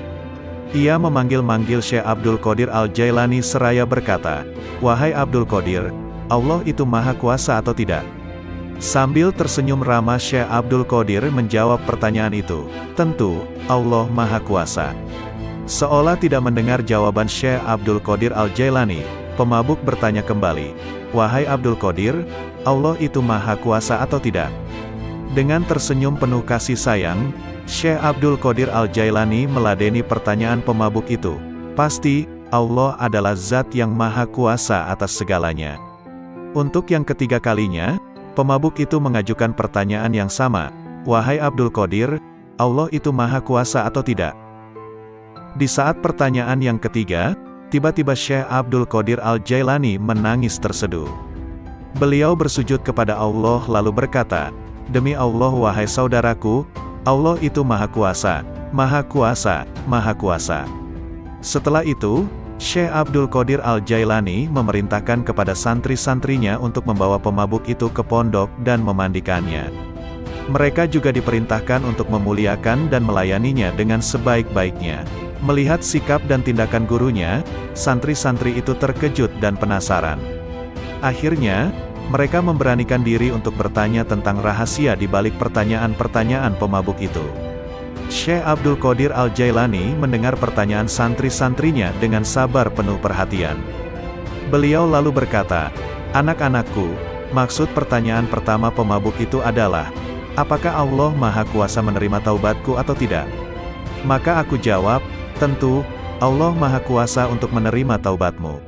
[SPEAKER 1] Ia memanggil-manggil Syekh Abdul Qadir Al-Jailani seraya berkata, "Wahai Abdul Qadir, Allah itu maha kuasa atau tidak?" Sambil tersenyum ramah Syekh Abdul Qadir menjawab pertanyaan itu, "Tentu, Allah maha kuasa." Seolah tidak mendengar jawaban Syekh Abdul Qadir Al-Jailani, pemabuk bertanya kembali, "Wahai Abdul Qadir, Allah itu maha kuasa atau tidak?" Dengan tersenyum penuh kasih sayang, Syekh Abdul Qadir Al-Jailani meladeni pertanyaan pemabuk itu. "Pasti, Allah adalah zat yang maha kuasa atas segalanya." Untuk yang ketiga kalinya, pemabuk itu mengajukan pertanyaan yang sama, "Wahai Abdul Qadir, Allah itu maha kuasa atau tidak?" Di saat pertanyaan yang ketiga, tiba-tiba Syekh Abdul Qadir Al-Jailani menangis terseduh. Beliau bersujud kepada Allah lalu berkata, "Demi Allah wahai saudaraku, Allah itu maha kuasa, maha kuasa, maha kuasa." Setelah itu, Syekh Abdul Qadir Al-Jailani memerintahkan kepada santri-santrinya untuk membawa pemabuk itu ke pondok dan memandikannya. Mereka juga diperintahkan untuk memuliakan dan melayaninya dengan sebaik-baiknya. Melihat sikap dan tindakan gurunya, santri-santri itu terkejut dan penasaran. Akhirnya, mereka memberanikan diri untuk bertanya tentang rahasia di balik pertanyaan-pertanyaan pemabuk itu. Syekh Abdul Qadir Al-Jailani mendengar pertanyaan santri-santrinya dengan sabar penuh perhatian. Beliau lalu berkata, "Anak-anakku, maksud pertanyaan pertama pemabuk itu adalah, apakah Allah maha kuasa menerima taubatku atau tidak?" Maka aku jawab, "Tentu, Allah maha kuasa untuk menerima taubatmu."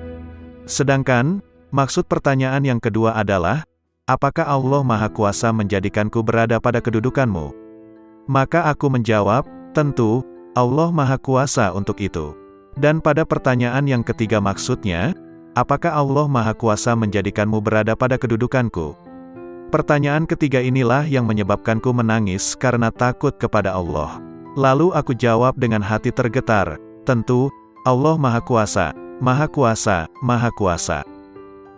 [SPEAKER 1] Sedangkan, maksud pertanyaan yang kedua adalah, apakah Allah maha kuasa menjadikanku berada pada kedudukanmu? Maka aku menjawab, tentu, Allah maha kuasa untuk itu. Dan pada pertanyaan yang ketiga maksudnya, apakah Allah maha kuasa menjadikanmu berada pada kedudukanku? Pertanyaan ketiga inilah yang menyebabkanku menangis karena takut kepada Allah. Lalu aku jawab dengan hati tergetar, tentu, Allah maha kuasa, maha kuasa, maha kuasa.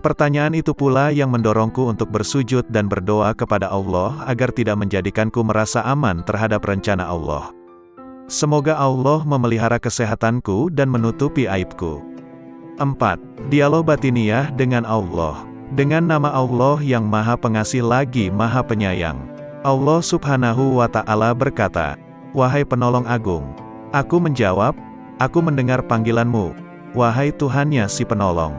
[SPEAKER 1] Pertanyaan itu pula yang mendorongku untuk bersujud dan berdoa kepada Allah agar tidak menjadikanku merasa aman terhadap rencana Allah. Semoga Allah memelihara kesehatanku dan menutupi aibku. 4. Dialog batiniyah dengan Allah. Dengan nama Allah yang maha pengasih lagi maha penyayang. Allah subhanahu wa ta'ala berkata, "Wahai penolong agung." Aku menjawab, "Aku mendengar panggilanmu, wahai Tuhannya si penolong."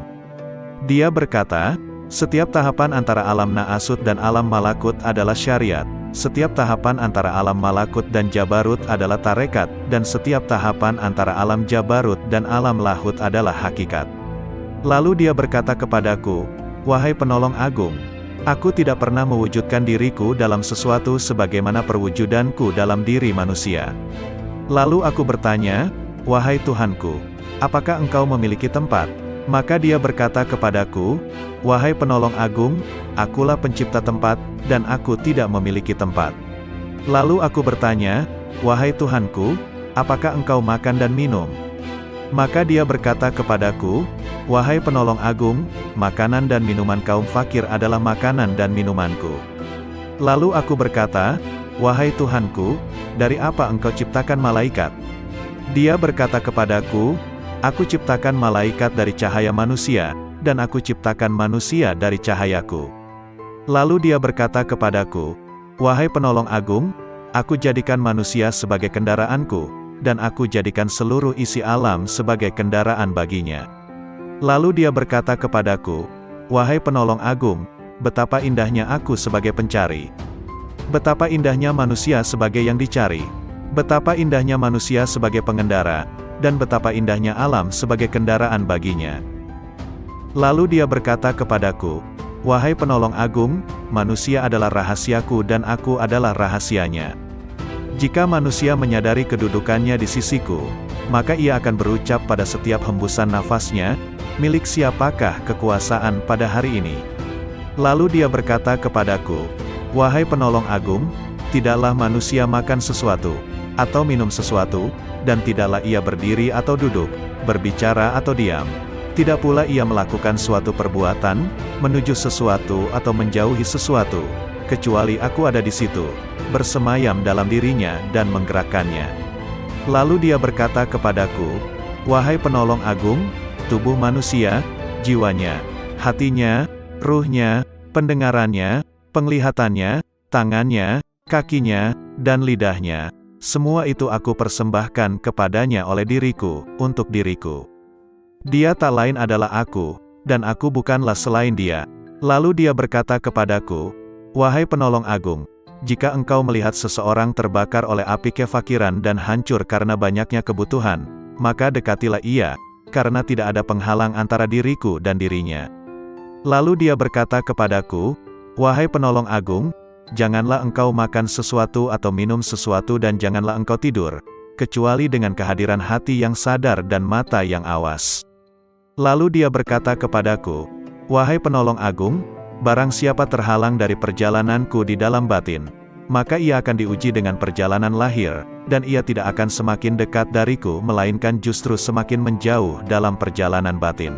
[SPEAKER 1] Dia berkata, "Setiap tahapan antara alam Na'asut dan alam Malakut adalah syariat, setiap tahapan antara alam Malakut dan Jabarut adalah tarekat, dan setiap tahapan antara alam Jabarut dan alam Lahut adalah hakikat." Lalu dia berkata kepadaku, "Wahai penolong agung, aku tidak pernah mewujudkan diriku dalam sesuatu sebagaimana perwujudanku dalam diri manusia." Lalu aku bertanya, "Wahai Tuhanku, apakah engkau memiliki tempat?" Maka dia berkata kepadaku, "Wahai penolong agung, akulah pencipta tempat, dan aku tidak memiliki tempat." Lalu aku bertanya, "Wahai Tuhanku, apakah engkau makan dan minum?" Maka dia berkata kepadaku, "Wahai penolong agung, makanan dan minuman kaum fakir adalah makanan dan minumanku." Lalu aku berkata, "Wahai Tuhanku, dari apa engkau ciptakan malaikat?" Dia berkata kepadaku, "Aku ciptakan malaikat dari cahaya manusia, dan aku ciptakan manusia dari cahayaku." Lalu dia berkata kepadaku, Wahai penolong agung, aku jadikan manusia sebagai kendaraanku, dan aku jadikan seluruh isi alam sebagai kendaraan baginya. Lalu dia berkata kepadaku, wahai penolong agung, betapa indahnya aku sebagai pencari. Betapa indahnya manusia sebagai yang dicari. Betapa indahnya manusia sebagai pengendara, dan betapa indahnya alam sebagai kendaraan baginya. Lalu dia berkata kepadaku, wahai penolong agung, manusia adalah rahasiaku dan aku adalah rahasianya. Jika manusia menyadari kedudukannya di sisiku, maka ia akan berucap pada setiap hembusan nafasnya, milik siapakah kekuasaan pada hari ini? Lalu dia berkata kepadaku, wahai penolong agung, tidaklah manusia makan sesuatu, atau minum sesuatu, dan tidaklah ia berdiri atau duduk, berbicara atau diam. Tidak pula ia melakukan suatu perbuatan, menuju sesuatu atau menjauhi sesuatu, kecuali aku ada di situ, bersemayam dalam dirinya dan menggerakkannya. Lalu dia berkata kepadaku, wahai penolong agung, tubuh manusia, jiwanya, hatinya, ruhnya, pendengarannya, penglihatannya, tangannya, kakinya, dan lidahnya, semua itu aku persembahkan kepadanya oleh diriku, untuk diriku. Dia tak lain adalah aku, dan aku bukanlah selain dia. Lalu dia berkata kepadaku, wahai penolong agung, jika engkau melihat seseorang terbakar oleh api kefakiran dan hancur karena banyaknya kebutuhan, maka dekatilah ia, karena tidak ada penghalang antara diriku dan dirinya. Lalu dia berkata kepadaku, wahai penolong agung, janganlah engkau makan sesuatu atau minum sesuatu dan janganlah engkau tidur, kecuali dengan kehadiran hati yang sadar dan mata yang awas. Lalu dia berkata kepadaku, wahai penolong agung, barang siapa terhalang dari perjalananku di dalam batin, maka ia akan diuji dengan perjalanan lahir, dan ia tidak akan semakin dekat dariku melainkan justru semakin menjauh dalam perjalanan batin.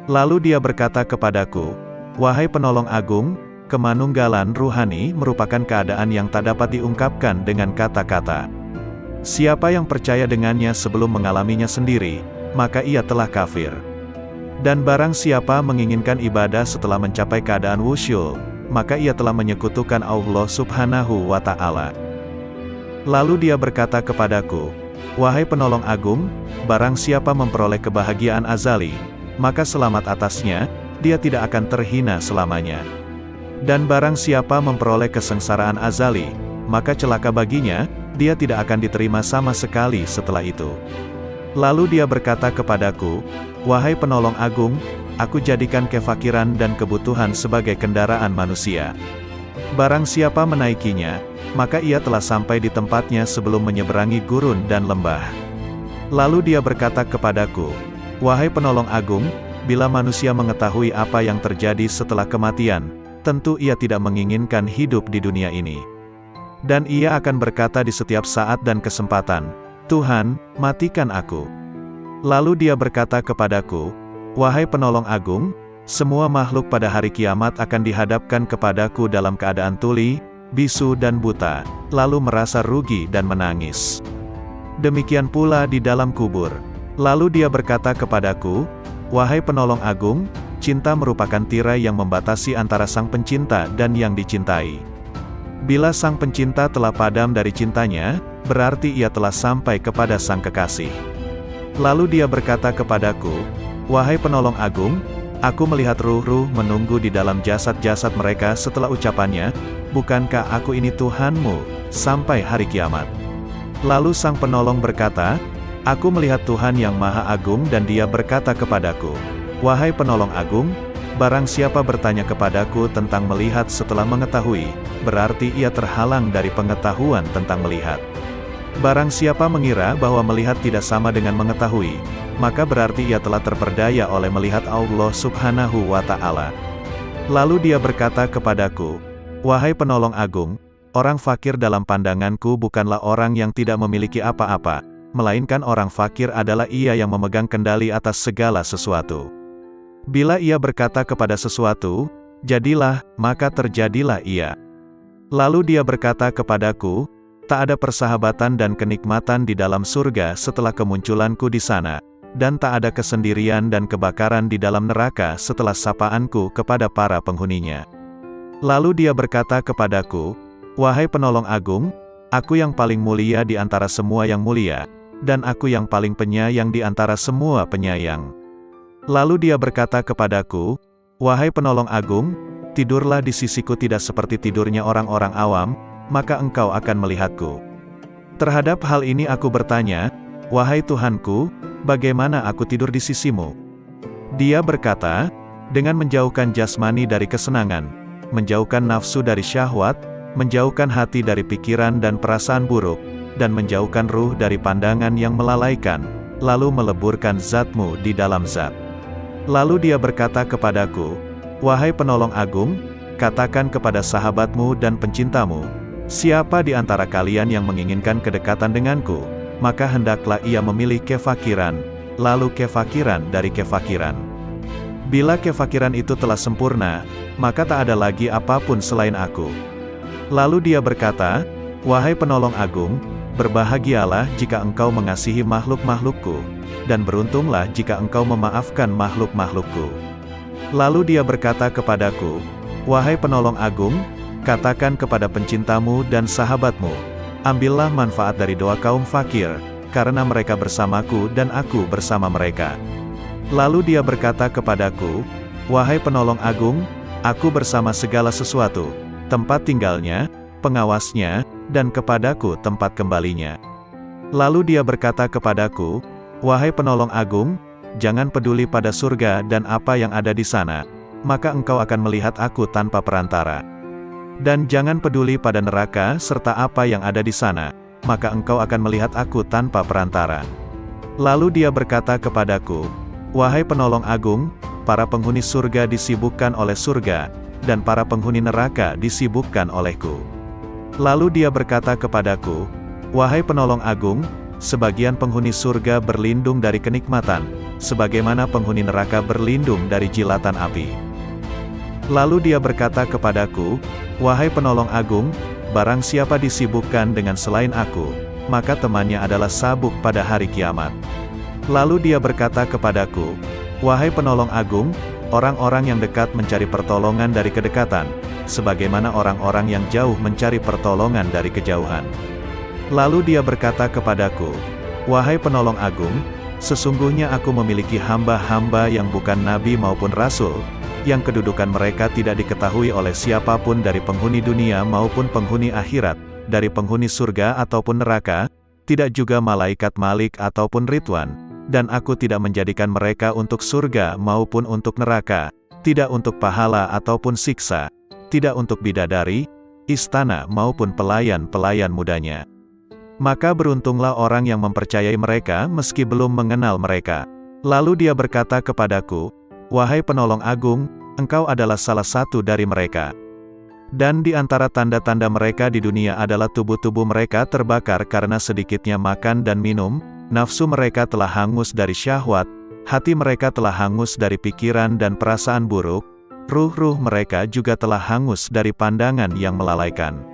[SPEAKER 1] Lalu dia berkata kepadaku, wahai penolong agung, kemanunggalan ruhani merupakan keadaan yang tak dapat diungkapkan dengan kata-kata. Siapa yang percaya dengannya sebelum mengalaminya sendiri, maka ia telah kafir. Dan barang siapa menginginkan ibadah setelah mencapai keadaan wusyul, maka ia telah menyekutukan Allah Subhanahu wa Ta'ala. Lalu dia berkata kepadaku, wahai penolong agung, barang siapa memperoleh kebahagiaan azali, maka selamat atasnya, dia tidak akan terhina selamanya. Dan barang siapa memperoleh kesengsaraan azali, maka celaka baginya, dia tidak akan diterima sama sekali setelah itu. Lalu dia berkata kepadaku, wahai penolong agung, aku jadikan kefakiran dan kebutuhan sebagai kendaraan manusia. Barang siapa menaikinya, maka ia telah sampai di tempatnya sebelum menyeberangi gurun dan lembah. Lalu dia berkata kepadaku, wahai penolong agung, bila manusia mengetahui apa yang terjadi setelah kematian, tentu ia tidak menginginkan hidup di dunia ini. Dan ia akan berkata di setiap saat dan kesempatan, Tuhan, matikan aku. Lalu dia berkata kepadaku, wahai penolong agung, semua makhluk pada hari kiamat akan dihadapkan kepadaku dalam keadaan tuli, bisu dan buta, lalu merasa rugi dan menangis. Demikian pula di dalam kubur. Lalu dia berkata kepadaku, wahai penolong agung, cinta merupakan tirai yang membatasi antara sang pencinta dan yang dicintai. Bila sang pencinta telah padam dari cintanya, berarti ia telah sampai kepada sang kekasih. Lalu dia berkata kepadaku, wahai penolong agung, aku melihat ruh-ruh menunggu di dalam jasad-jasad mereka setelah ucapannya, bukankah aku ini Tuhanmu, sampai hari kiamat. Lalu sang penolong berkata, aku melihat Tuhan yang Maha Agung dan dia berkata kepadaku, wahai penolong agung, barang siapa bertanya kepadaku tentang melihat setelah mengetahui, berarti ia terhalang dari pengetahuan tentang melihat. Barang siapa mengira bahwa melihat tidak sama dengan mengetahui, maka berarti ia telah terperdaya oleh melihat Allah Subhanahu wa Ta'ala. Lalu dia berkata kepadaku, wahai penolong agung, orang fakir dalam pandanganku bukanlah orang yang tidak memiliki apa-apa, melainkan orang fakir adalah ia yang memegang kendali atas segala sesuatu. Bila ia berkata kepada sesuatu, jadilah, maka terjadilah ia. Lalu dia berkata kepadaku, tak ada persahabatan dan kenikmatan di dalam surga setelah kemunculanku di sana, dan tak ada kesendirian dan kebakaran di dalam neraka setelah sapaanku kepada para penghuninya. Lalu dia berkata kepadaku, Wahai penolong agung, aku yang paling mulia di antara semua yang mulia, dan aku yang paling penyayang di antara semua penyayang. Lalu dia berkata kepadaku, wahai penolong agung, tidurlah di sisiku tidak seperti tidurnya orang-orang awam, maka engkau akan melihatku. Terhadap hal ini aku bertanya, wahai Tuhanku, bagaimana aku tidur di sisimu? Dia berkata, dengan menjauhkan jasmani dari kesenangan, menjauhkan nafsu dari syahwat, menjauhkan hati dari pikiran dan perasaan buruk, dan menjauhkan ruh dari pandangan yang melalaikan, lalu meleburkan zatmu di dalam zat. Lalu dia berkata kepadaku, wahai penolong agung, katakan kepada sahabatmu dan pencintamu, siapa di antara kalian yang menginginkan kedekatan denganku, maka hendaklah ia memilih kefakiran, lalu kefakiran dari kefakiran. Bila kefakiran itu telah sempurna, maka tak ada lagi apapun selain aku. Lalu dia berkata, wahai penolong agung, berbahagialah jika engkau mengasihi makhluk-makhlukku, dan beruntunglah jika engkau memaafkan makhluk-makhlukku. Lalu dia berkata kepadaku, wahai penolong agung, katakan kepada pencintamu dan sahabatmu, ambillah manfaat dari doa kaum fakir, karena mereka bersamaku dan aku bersama mereka. Lalu dia berkata kepadaku, wahai penolong agung, aku bersama segala sesuatu, tempat tinggalnya, pengawasnya, dan kepadaku tempat kembalinya. Lalu dia berkata kepadaku, wahai penolong agung, jangan peduli pada surga dan apa yang ada di sana, maka engkau akan melihat aku tanpa perantara. Dan jangan peduli pada neraka serta apa yang ada di sana, maka engkau akan melihat aku tanpa perantara. Lalu dia berkata kepadaku, wahai penolong agung, para penghuni surga disibukkan oleh surga, dan para penghuni neraka disibukkan olehku. Lalu dia berkata kepadaku, wahai penolong agung, sebagian penghuni surga berlindung dari kenikmatan, sebagaimana penghuni neraka berlindung dari jilatan api. Lalu dia berkata kepadaku, wahai penolong agung, barang siapa disibukkan dengan selain aku, maka temannya adalah sabuk pada hari kiamat. Lalu dia berkata kepadaku, wahai penolong agung, orang-orang yang dekat mencari pertolongan dari kedekatan, sebagaimana orang-orang yang jauh mencari pertolongan dari kejauhan. Lalu dia berkata kepadaku, wahai penolong agung, sesungguhnya aku memiliki hamba-hamba yang bukan nabi maupun rasul, yang kedudukan mereka tidak diketahui oleh siapapun dari penghuni dunia maupun penghuni akhirat, dari penghuni surga ataupun neraka, tidak juga malaikat Malik ataupun Ridwan, dan aku tidak menjadikan mereka untuk surga maupun untuk neraka, tidak untuk pahala ataupun siksa, tidak untuk bidadari, istana maupun pelayan-pelayan mudanya. Maka beruntunglah orang yang mempercayai mereka meski belum mengenal mereka. Lalu dia berkata kepadaku, wahai penolong agung, engkau adalah salah satu dari mereka. Dan di antara tanda-tanda mereka di dunia adalah tubuh-tubuh mereka terbakar karena sedikitnya makan dan minum, nafsu mereka telah hangus dari syahwat, hati mereka telah hangus dari pikiran dan perasaan buruk, ruh-ruh mereka juga telah hangus dari pandangan yang melalaikan.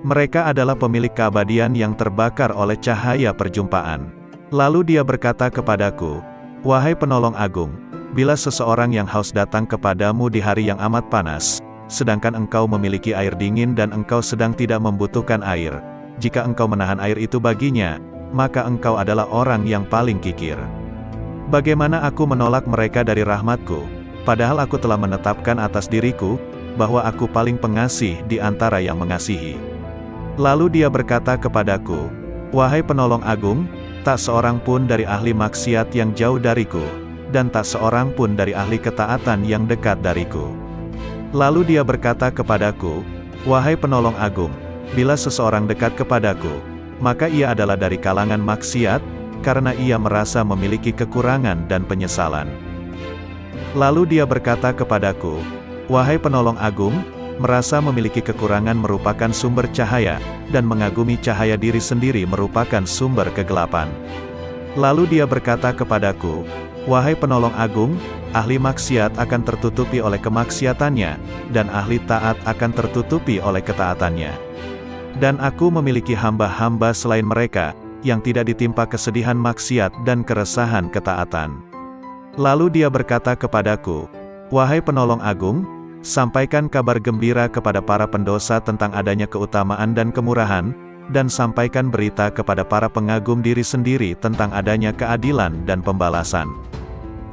[SPEAKER 1] Mereka adalah pemilik keabadian yang terbakar oleh cahaya perjumpaan. Lalu dia berkata kepadaku, wahai penolong agung, bila seseorang yang haus datang kepadamu di hari yang amat panas, sedangkan engkau memiliki air dingin dan engkau sedang tidak membutuhkan air, jika engkau menahan air itu baginya, maka engkau adalah orang yang paling kikir. Bagaimana aku menolak mereka dari rahmatku, padahal aku telah menetapkan atas diriku, bahwa aku paling pengasih di antara yang mengasihi. Lalu dia berkata kepadaku, wahai penolong agung, tak seorang pun dari ahli maksiat yang jauh dariku, dan tak seorang pun dari ahli ketaatan yang dekat dariku. Lalu dia berkata kepadaku, wahai penolong agung, bila seseorang dekat kepadaku, maka ia adalah dari kalangan maksiat, karena ia merasa memiliki kekurangan dan penyesalan. Lalu dia berkata kepadaku, wahai penolong agung, merasa memiliki kekurangan merupakan sumber cahaya, dan mengagumi cahaya diri sendiri merupakan sumber kegelapan. Lalu dia berkata kepadaku, wahai penolong agung, ahli maksiat akan tertutupi oleh kemaksiatannya, dan ahli taat akan tertutupi oleh ketaatannya. Dan aku memiliki hamba-hamba selain mereka, yang tidak ditimpa kesedihan maksiat dan keresahan ketaatan. Lalu dia berkata kepadaku, wahai penolong agung, sampaikan kabar gembira kepada para pendosa tentang adanya keutamaan dan kemurahan, dan sampaikan berita kepada para pengagum diri sendiri tentang adanya keadilan dan pembalasan.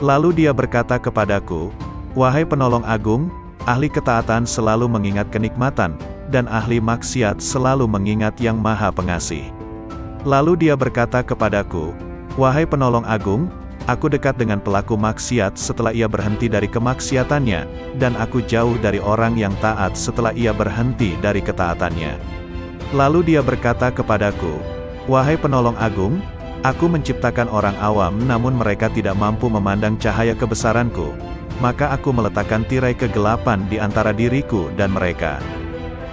[SPEAKER 1] Lalu dia berkata kepadaku, "Wahai penolong agung, ahli ketaatan selalu mengingat kenikmatan, dan ahli maksiat selalu mengingat Yang Maha Pengasih." Lalu dia berkata kepadaku, "Wahai penolong agung, aku dekat dengan pelaku maksiat setelah ia berhenti dari kemaksiatannya, dan aku jauh dari orang yang taat setelah ia berhenti dari ketaatannya." Lalu dia berkata kepadaku, "Wahai penolong agung, aku menciptakan orang awam namun mereka tidak mampu memandang cahaya kebesaranku, maka aku meletakkan tirai kegelapan di antara diriku dan mereka.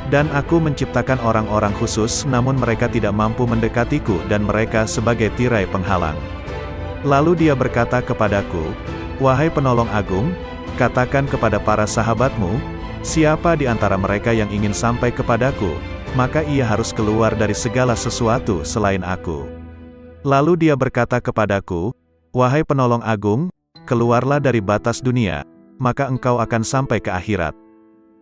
[SPEAKER 1] Dan aku menciptakan orang-orang khusus namun mereka tidak mampu mendekatiku dan mereka sebagai tirai penghalang." Lalu dia berkata kepadaku, "Wahai penolong agung, katakan kepada para sahabatmu, siapa di antara mereka yang ingin sampai kepadaku, maka ia harus keluar dari segala sesuatu selain aku." Lalu dia berkata kepadaku, "Wahai penolong agung, keluarlah dari batas dunia, maka engkau akan sampai ke akhirat.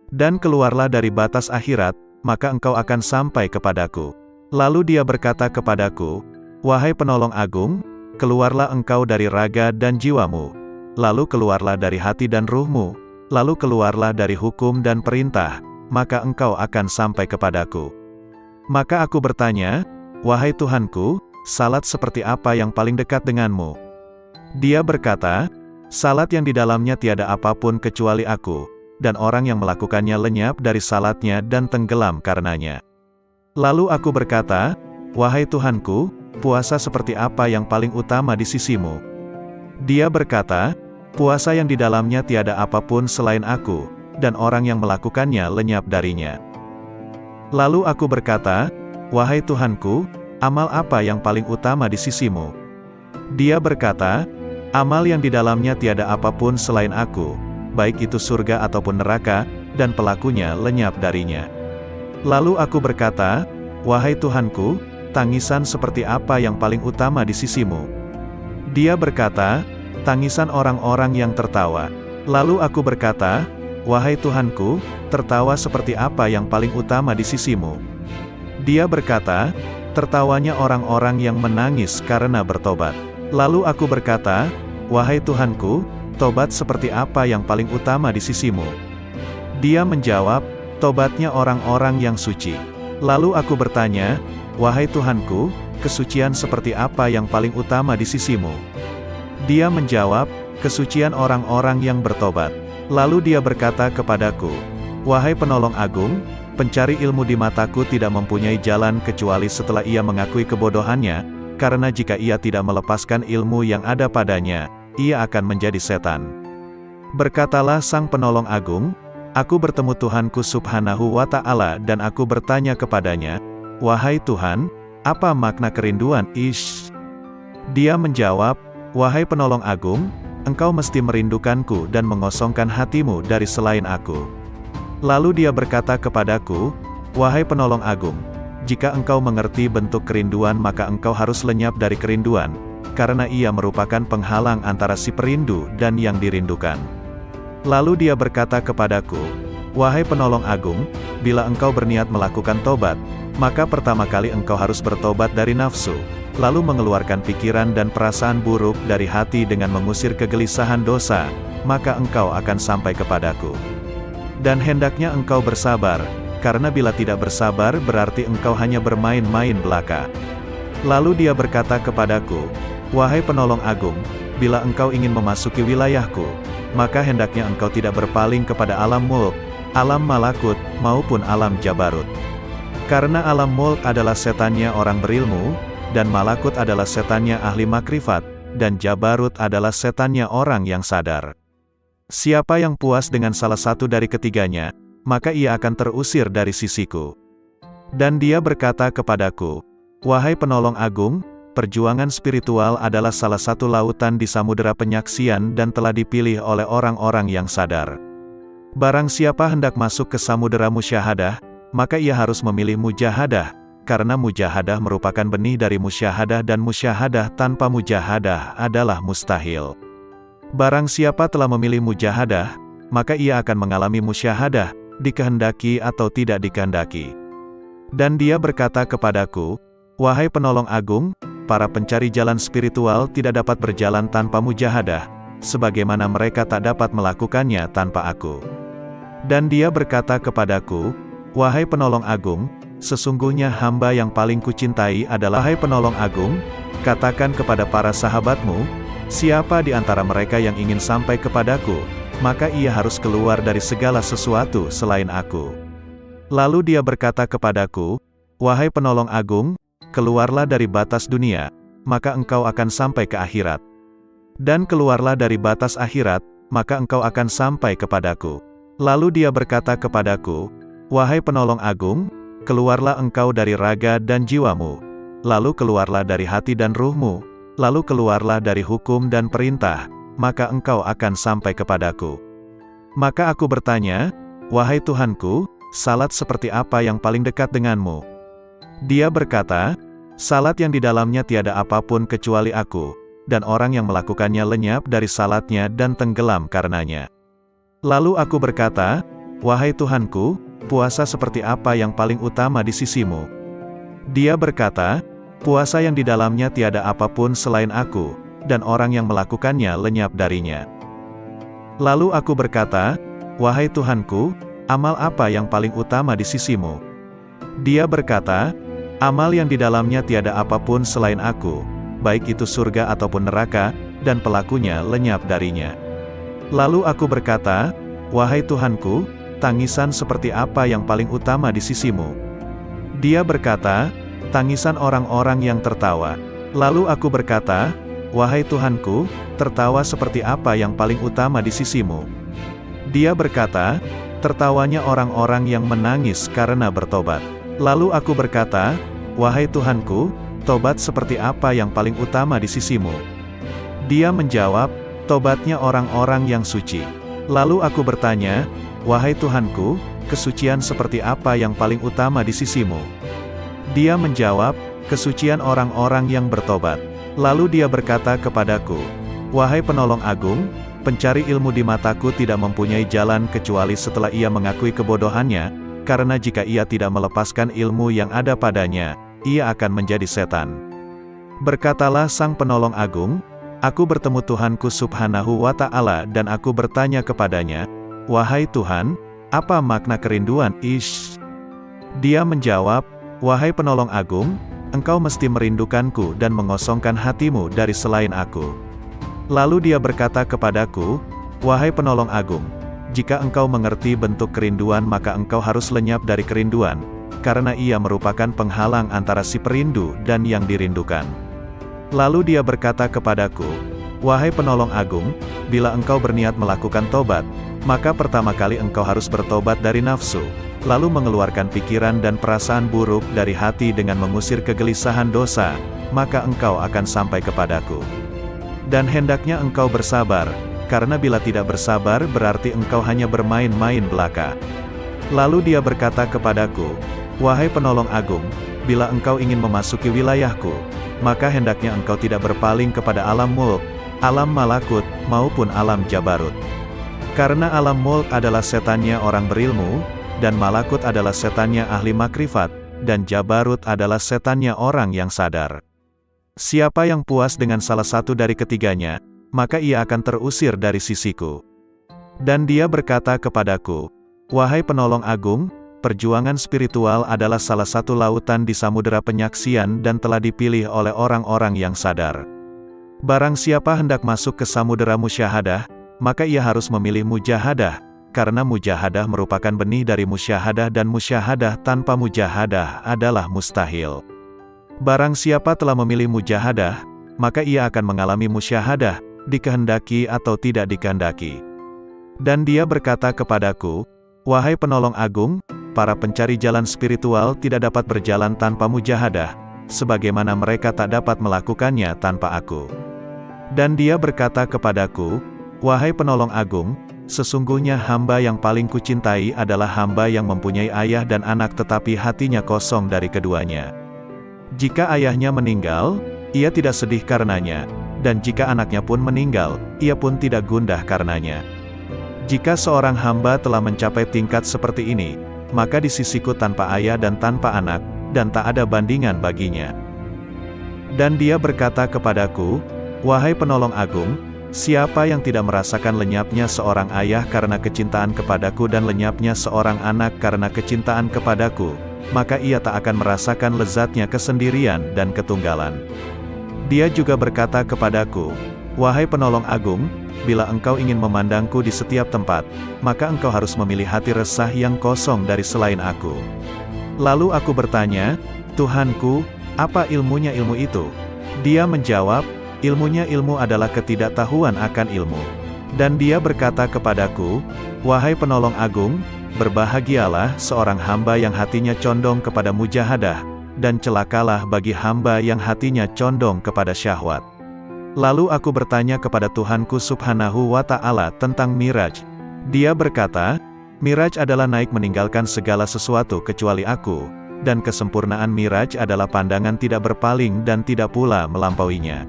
[SPEAKER 1] Dan keluarlah dari batas akhirat, maka engkau akan sampai kepadaku." Lalu dia berkata kepadaku, "Wahai penolong agung, keluarlah engkau dari raga dan jiwamu, lalu keluarlah dari hati dan ruhmu, lalu keluarlah dari hukum dan perintah, maka engkau akan sampai kepadaku." Maka aku bertanya, "Wahai Tuhanku, salat seperti apa yang paling dekat denganmu?" Dia berkata, "Salat yang di dalamnya tiada apapun kecuali aku, dan orang yang melakukannya lenyap dari salatnya dan tenggelam karenanya." Lalu aku berkata, "Wahai Tuhanku, puasa seperti apa yang paling utama di sisimu?" Dia berkata, "Puasa yang di dalamnya tiada apapun selain aku, dan orang yang melakukannya lenyap darinya." Lalu aku berkata, "Wahai Tuhanku, amal apa yang paling utama di sisimu?" Dia berkata, "Amal yang di dalamnya tiada apapun selain aku, baik itu surga ataupun neraka, dan pelakunya lenyap darinya." Lalu aku berkata, "Wahai Tuhanku, tangisan seperti apa yang paling utama di sisimu?" Dia berkata, "Tangisan orang-orang yang tertawa." Lalu aku berkata, "Wahai Tuhanku, tertawa seperti apa yang paling utama di sisimu?" Dia berkata, "Tertawanya orang-orang yang menangis karena bertobat." Lalu aku berkata, "Wahai Tuhanku, tobat seperti apa yang paling utama di sisimu?" Dia menjawab, "Tobatnya orang-orang yang suci." Lalu aku bertanya, "Wahai Tuhanku, kesucian seperti apa yang paling utama di sisimu?" Dia menjawab, "Kesucian orang-orang yang bertobat." Lalu dia berkata kepadaku, "Wahai penolong agung, pencari ilmu di mataku tidak mempunyai jalan kecuali setelah ia mengakui kebodohannya, karena jika ia tidak melepaskan ilmu yang ada padanya, ia akan menjadi setan." Berkatalah sang penolong agung, "Aku bertemu Tuhanku Subhanahu wa Ta'ala dan aku bertanya kepadanya, 'Wahai Tuhan, apa makna kerinduan?' Dia menjawab, 'Wahai penolong agung, engkau mesti merindukanku dan mengosongkan hatimu dari selain aku.' Lalu dia berkata kepadaku, 'Wahai penolong agung, jika engkau mengerti bentuk kerinduan maka engkau harus lenyap dari kerinduan, karena ia merupakan penghalang antara si perindu dan yang dirindukan.' Lalu dia berkata kepadaku, 'Wahai penolong agung, bila engkau berniat melakukan tobat, maka pertama kali engkau harus bertobat dari nafsu, lalu mengeluarkan pikiran dan perasaan buruk dari hati dengan mengusir kegelisahan dosa, maka engkau akan sampai kepadaku. Dan hendaknya engkau bersabar, karena bila tidak bersabar berarti engkau hanya bermain-main belaka.' Lalu dia berkata kepadaku, 'Wahai penolong agung, bila engkau ingin memasuki wilayahku, maka hendaknya engkau tidak berpaling kepada alam mulk, alam malakut, maupun alam jabarut. Karena alam mulk adalah setannya orang berilmu, dan malakut adalah setannya ahli makrifat, dan jabarut adalah setannya orang yang sadar. Siapa yang puas dengan salah satu dari ketiganya, maka ia akan terusir dari sisiku.' Dan dia berkata kepadaku, 'Wahai penolong agung, perjuangan spiritual adalah salah satu lautan di samudera penyaksian dan telah dipilih oleh orang-orang yang sadar. Barang siapa hendak masuk ke samudera musyahadah, maka ia harus memilih mujahadah, karena mujahadah merupakan benih dari musyahadah dan musyahadah tanpa mujahadah adalah mustahil. Barang siapa telah memilih mujahadah, maka ia akan mengalami musyahadah, dikehendaki atau tidak dikehendaki. Dan dia berkata kepadaku, "Wahai penolong agung, para pencari jalan spiritual tidak dapat berjalan tanpa mujahadah, sebagaimana mereka tak dapat melakukannya tanpa aku." Dan dia berkata kepadaku, "Wahai penolong agung, sesungguhnya hamba yang paling kucintai adalah..." Wahai penolong agung, katakan kepada para sahabatmu, siapa di antara mereka yang ingin sampai kepadaku, maka ia harus keluar dari segala sesuatu selain aku. Lalu dia berkata kepadaku, "Wahai penolong agung, keluarlah dari batas dunia, maka engkau akan sampai ke akhirat. Dan keluarlah dari batas akhirat, maka engkau akan sampai kepadaku." Lalu dia berkata kepadaku, "Wahai penolong agung, keluarlah engkau dari raga dan jiwamu, lalu keluarlah dari hati dan ruhmu, lalu keluarlah dari hukum dan perintah, maka engkau akan sampai kepadaku." Maka aku bertanya, "Wahai Tuhanku, salat seperti apa yang paling dekat denganmu?" Dia berkata, "Salat yang di dalamnya tiada apapun kecuali aku, dan orang yang melakukannya lenyap dari salatnya dan tenggelam karenanya." Lalu aku berkata, "Wahai Tuhanku, puasa seperti apa yang paling utama di sisimu?" Dia berkata, "Puasa yang di dalamnya tiada apapun selain aku, dan orang yang melakukannya lenyap darinya." Lalu aku berkata, "Wahai Tuhanku, amal apa yang paling utama di sisimu?" Dia berkata, "Amal yang di dalamnya tiada apapun selain aku, baik itu surga ataupun neraka, dan pelakunya lenyap darinya." Lalu aku berkata, "Wahai Tuhanku, tangisan seperti apa yang paling utama di sisimu?" Dia berkata, "Tangisan orang-orang yang tertawa." Lalu aku berkata, "Wahai Tuhanku, tertawa seperti apa yang paling utama di sisimu?" Dia berkata, "Tertawanya orang-orang yang menangis karena bertobat." Lalu aku berkata, "Wahai Tuhanku, tobat seperti apa yang paling utama di sisimu?" Dia menjawab, "Tobatnya orang-orang yang suci." Lalu aku bertanya, "Wahai Tuhanku, kesucian seperti apa yang paling utama di sisimu?" Dia menjawab, "Kesucian orang-orang yang bertobat." Lalu dia berkata kepadaku, "Wahai penolong agung, pencari ilmu di mataku tidak mempunyai jalan kecuali setelah ia mengakui kebodohannya, karena jika ia tidak melepaskan ilmu yang ada padanya, ia akan menjadi setan." Berkatalah sang penolong agung, "Aku bertemu Tuhanku subhanahu wa ta'ala dan aku bertanya kepadanya, 'Wahai Tuhan, apa makna kerinduan?' Ish." Dia menjawab, "Wahai penolong agung, engkau mesti merindukanku dan mengosongkan hatimu dari selain aku." Lalu dia berkata kepadaku, "Wahai penolong agung, jika engkau mengerti bentuk kerinduan maka engkau harus lenyap dari kerinduan, karena ia merupakan penghalang antara si perindu dan yang dirindukan." Lalu dia berkata kepadaku, "Wahai penolong agung, bila engkau berniat melakukan tobat, maka pertama kali engkau harus bertobat dari nafsu, lalu mengeluarkan pikiran dan perasaan buruk dari hati dengan mengusir kegelisahan dosa, maka engkau akan sampai kepadaku. Dan hendaknya engkau bersabar, karena bila tidak bersabar berarti engkau hanya bermain-main belaka." Lalu dia berkata kepadaku, "Wahai penolong agung, bila engkau ingin memasuki wilayahku, maka hendaknya engkau tidak berpaling kepada alam mulk, alam malakut, maupun alam jabarut. Karena alam mulk adalah setannya orang berilmu, dan malakut adalah setannya ahli makrifat, dan jabarut adalah setannya orang yang sadar. Siapa yang puas dengan salah satu dari ketiganya, maka ia akan terusir dari sisiku." Dan dia berkata kepadaku, "Wahai penolong agung, perjuangan spiritual adalah salah satu lautan di samudera penyaksian dan telah dipilih oleh orang-orang yang sadar. Barang siapa hendak masuk ke samudera musyahadah, maka ia harus memilih mujahadah, karena mujahadah merupakan benih dari musyahadah dan musyahadah tanpa mujahadah adalah mustahil. Barang siapa telah memilih mujahadah, maka ia akan mengalami musyahadah, dikehendaki atau tidak dikehendaki." Dan dia berkata kepadaku, "Wahai penolong agung, para pencari jalan spiritual tidak dapat berjalan tanpa mujahadah, sebagaimana mereka tak dapat melakukannya tanpa aku." Dan dia berkata kepadaku, "Wahai penolong agung, sesungguhnya hamba yang paling kucintai adalah hamba yang mempunyai ayah dan anak tetapi hatinya kosong dari keduanya. Jika ayahnya meninggal, ia tidak sedih karenanya, dan jika anaknya pun meninggal, ia pun tidak gundah karenanya. Jika seorang hamba telah mencapai tingkat seperti ini, maka di sisiku tanpa ayah dan tanpa anak, dan tak ada bandingan baginya. Dan dia berkata kepadaku, wahai penolong agung, siapa yang tidak merasakan lenyapnya seorang ayah karena kecintaan kepadaku dan lenyapnya seorang anak karena kecintaan kepadaku, maka ia tak akan merasakan lezatnya kesendirian dan ketunggalan. Dia juga berkata kepadaku, wahai penolong agung, bila engkau ingin memandangku di setiap tempat, maka engkau harus memilih hati resah yang kosong dari selain aku. Lalu aku bertanya, Tuhanku, apa ilmunya ilmu itu? Dia menjawab, ilmunya ilmu adalah ketidaktahuan akan ilmu. Dan dia berkata kepadaku, wahai penolong agung, berbahagialah seorang hamba yang hatinya condong kepada mujahadah, dan celakalah bagi hamba yang hatinya condong kepada syahwat. Lalu aku bertanya kepada Tuhanku Subhanahu wa Ta'ala tentang Miraj. Dia berkata, Miraj adalah naik meninggalkan segala sesuatu kecuali aku, dan kesempurnaan Miraj adalah pandangan tidak berpaling dan tidak pula melampauinya.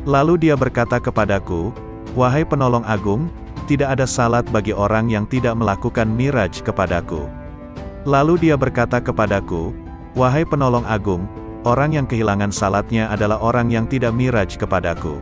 [SPEAKER 1] Lalu dia berkata kepadaku, wahai penolong agung, tidak ada salat bagi orang yang tidak melakukan Miraj kepadaku. Lalu dia berkata kepadaku, wahai penolong agung, orang yang kehilangan salatnya adalah orang yang tidak Miraj kepadaku.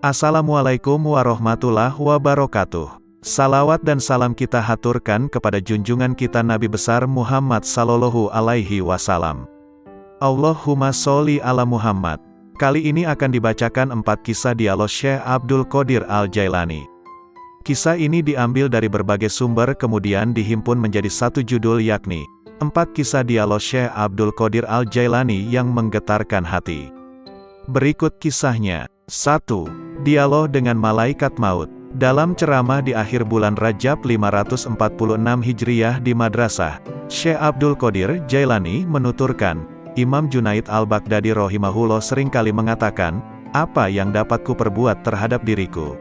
[SPEAKER 1] Assalamualaikum warahmatullahi wabarakatuh. Salawat dan salam kita haturkan kepada junjungan kita Nabi besar Muhammad sallallahu alaihi wasallam. Allahumma sholli ala Muhammad. Kali ini akan dibacakan 4 kisah dialog Syekh Abdul Qadir Al-Jailani. Kisah ini diambil dari berbagai sumber kemudian dihimpun menjadi satu judul yakni 4 kisah dialog Syekh Abdul Qadir Al-Jailani yang menggetarkan hati. Berikut kisahnya. 1. Dialog dengan Malaikat Maut. Dalam ceramah di akhir bulan Rajab 546 Hijriyah di Madrasah, Syekh Abdul Qadir Jailani menuturkan, Imam Junaid Al-Baghdadi rahimahullah seringkali mengatakan, apa yang dapat ku perbuat terhadap diriku?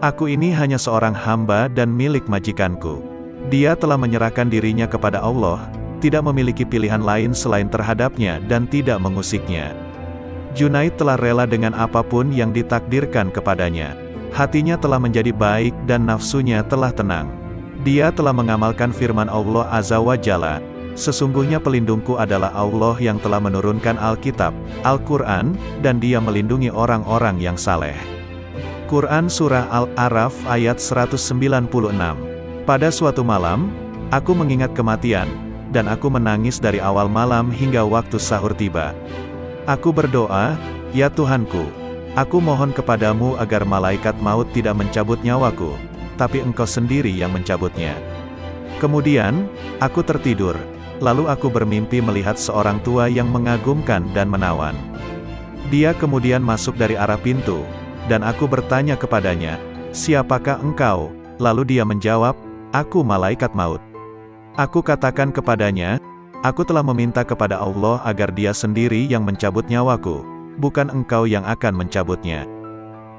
[SPEAKER 1] Aku ini hanya seorang hamba dan milik majikanku. Dia telah menyerahkan dirinya kepada Allah, tidak memiliki pilihan lain selain terhadapnya dan tidak mengusiknya. Junaid telah rela dengan apapun yang ditakdirkan kepadanya. Hatinya telah menjadi baik dan nafsunya telah tenang. Dia telah mengamalkan firman Allah Azza wa Jalla, sesungguhnya pelindungku adalah Allah yang telah menurunkan Alkitab, Al-Quran, dan dia melindungi orang-orang yang saleh. Quran Surah Al-A'raf ayat 196. Pada suatu malam, aku mengingat kematian, dan aku menangis dari awal malam hingga waktu sahur tiba. Aku berdoa, ya Tuhanku, aku mohon kepadamu agar malaikat maut tidak mencabut nyawaku, tapi Engkau sendiri yang mencabutnya. Kemudian, aku tertidur, lalu aku bermimpi melihat seorang tua yang mengagumkan dan menawan. Dia kemudian masuk dari arah pintu, dan aku bertanya kepadanya, siapakah engkau? Lalu dia menjawab, aku malaikat maut. Aku katakan kepadanya, aku telah meminta kepada Allah agar dia sendiri yang mencabut nyawaku, bukan engkau yang akan mencabutnya.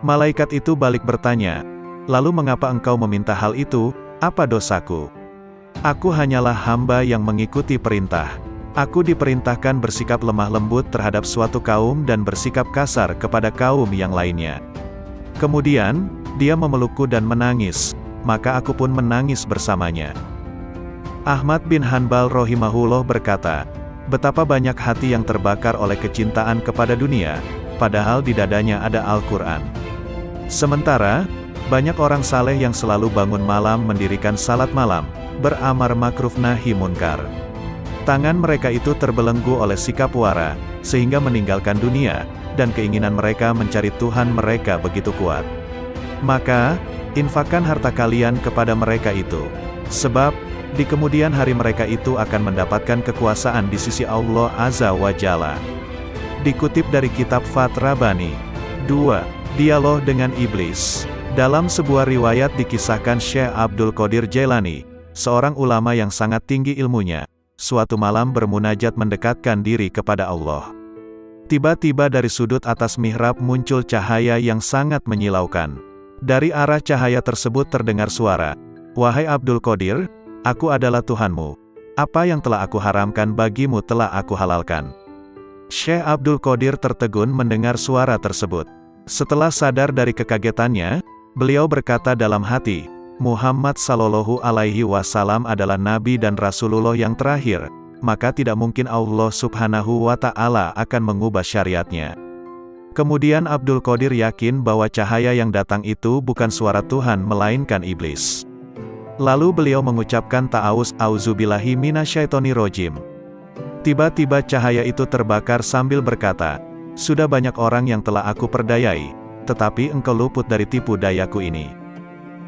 [SPEAKER 1] Malaikat itu balik bertanya, lalu mengapa engkau meminta hal itu, apa dosaku? Aku hanyalah hamba yang mengikuti perintah. Aku diperintahkan bersikap lemah lembut terhadap suatu kaum dan bersikap kasar kepada kaum yang lainnya. Kemudian, dia memelukku dan menangis, maka aku pun menangis bersamanya. Ahmad bin Hanbal rahimahullah berkata, betapa banyak hati yang terbakar oleh kecintaan kepada dunia, padahal di dadanya ada Al-Quran. Sementara, banyak orang saleh yang selalu bangun malam mendirikan salat malam, beramar makruf nahi munkar. Tangan mereka itu terbelenggu oleh sikap wara, sehingga meninggalkan dunia, dan keinginan mereka mencari Tuhan mereka begitu kuat. Maka, infakkan harta kalian kepada mereka itu. Sebab, di kemudian hari mereka itu akan mendapatkan kekuasaan di sisi Allah Azza wa Jalla. Dikutip dari kitab Fath Rabbani. 2. Dialog dengan Iblis. Dalam sebuah riwayat dikisahkan Syekh Abdul Qadir Jailani, seorang ulama yang sangat tinggi ilmunya, suatu malam bermunajat mendekatkan diri kepada Allah. Tiba-tiba dari sudut atas mihrab muncul cahaya yang sangat menyilaukan. Dari arah cahaya tersebut terdengar suara, "Wahai Abdul Qadir, aku adalah Tuhanmu. Apa yang telah aku haramkan bagimu telah aku halalkan." Syekh Abdul Qadir tertegun mendengar suara tersebut. Setelah sadar dari kekagetannya, beliau berkata dalam hati, Muhammad Sallallahu Alaihi Wasallam adalah Nabi dan Rasulullah yang terakhir, maka tidak mungkin Allah Subhanahu wa Ta'ala akan mengubah syariatnya. Kemudian Abdul Qadir yakin bahwa cahaya yang datang itu bukan suara Tuhan melainkan iblis. Lalu beliau mengucapkan ta'awuz, auzubillahi minasyaitonirrajim. Tiba-tiba cahaya itu terbakar sambil berkata, "Sudah banyak orang yang telah aku perdayai, tetapi engkau luput dari tipu dayaku ini."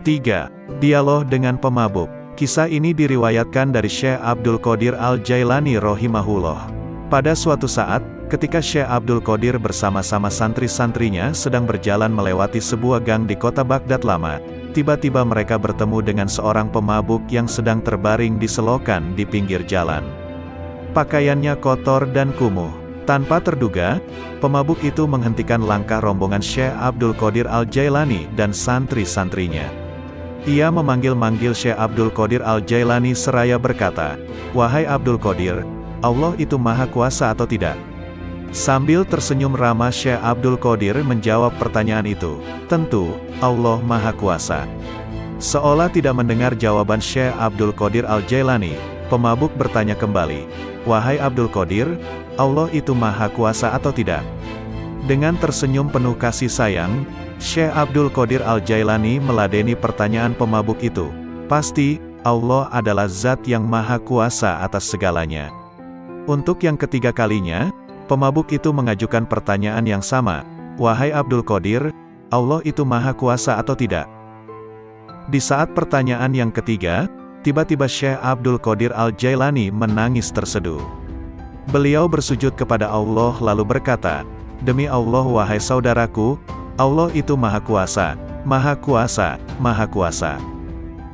[SPEAKER 1] 3. Dialog dengan pemabuk. Kisah ini diriwayatkan dari Syekh Abdul Qadir Al-Jailani rahimahullah. Pada suatu saat, ketika Syekh Abdul Qadir bersama-sama santri-santrinya sedang berjalan melewati sebuah gang di kota Baghdad lama, tiba-tiba mereka bertemu dengan seorang pemabuk yang sedang terbaring di selokan di pinggir jalan. Pakaiannya kotor dan kumuh. Tanpa terduga, pemabuk itu menghentikan langkah rombongan Syekh Abdul Qadir Al-Jailani dan santri-santrinya. Ia memanggil-manggil Syekh Abdul Qadir Al-Jailani seraya berkata, "Wahai Abdul Qadir, Allah itu Maha Kuasa atau tidak?" Sambil tersenyum ramah Syekh Abdul Qadir menjawab pertanyaan itu, "Tentu, Allah Maha Kuasa." Seolah tidak mendengar jawaban Syekh Abdul Qadir Al-Jailani, pemabuk bertanya kembali, "Wahai Abdul Qadir, Allah itu Maha Kuasa atau tidak?" Dengan tersenyum penuh kasih sayang, Syekh Abdul Qadir Al-Jailani meladeni pertanyaan pemabuk itu. "Pasti, Allah adalah zat yang Maha Kuasa atas segalanya." Untuk yang ketiga kalinya, pemabuk itu mengajukan pertanyaan yang sama, "Wahai Abdul Qadir, Allah itu Maha Kuasa atau tidak?" Di saat pertanyaan yang ketiga, tiba-tiba Syekh Abdul Qadir Al-Jailani menangis terseduh. Beliau bersujud kepada Allah lalu berkata, "Demi Allah wahai saudaraku, Allah itu Maha Kuasa, Maha Kuasa, Maha Kuasa."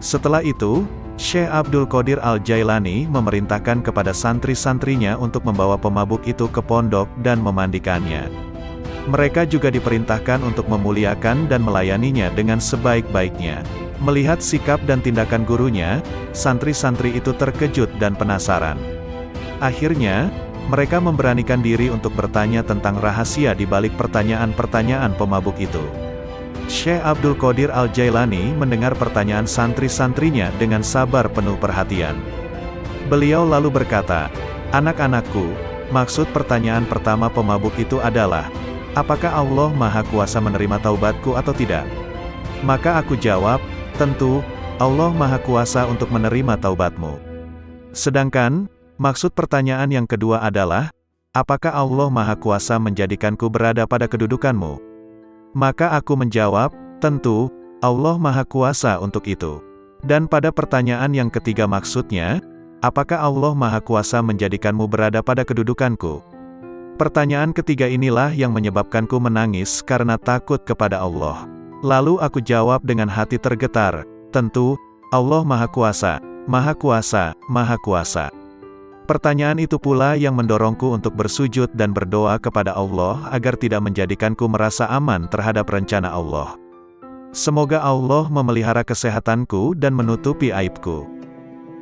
[SPEAKER 1] Setelah itu, Syekh Abdul Qadir Al-Jailani memerintahkan kepada santri-santrinya untuk membawa pemabuk itu ke pondok dan memandikannya. Mereka juga diperintahkan untuk memuliakan dan melayaninya dengan sebaik-baiknya. Melihat sikap dan tindakan gurunya, santri-santri itu terkejut dan penasaran. Akhirnya, mereka memberanikan diri untuk bertanya tentang rahasia di balik pertanyaan-pertanyaan pemabuk itu. Syekh Abdul Qadir Al-Jailani mendengar pertanyaan santri-santrinya dengan sabar penuh perhatian. Beliau lalu berkata, "Anak-anakku, maksud pertanyaan pertama pemabuk itu adalah, apakah Allah Maha Kuasa menerima taubatku atau tidak?" Maka aku jawab, "Tentu, Allah Maha Kuasa untuk menerima taubatmu." Sedangkan, maksud pertanyaan yang kedua adalah, apakah Allah Maha Kuasa menjadikanku berada pada kedudukanmu? Maka aku menjawab, tentu, Allah Maha Kuasa untuk itu. Dan pada pertanyaan yang ketiga maksudnya, apakah Allah Maha Kuasa menjadikanmu berada pada kedudukanku? Pertanyaan ketiga inilah yang menyebabkanku menangis karena takut kepada Allah. Lalu aku jawab dengan hati tergetar, tentu, Allah Maha Kuasa, Maha Kuasa, Maha Kuasa. Pertanyaan itu pula yang mendorongku untuk bersujud dan berdoa kepada Allah agar tidak menjadikanku merasa aman terhadap rencana Allah. Semoga Allah memelihara kesehatanku dan menutupi aibku.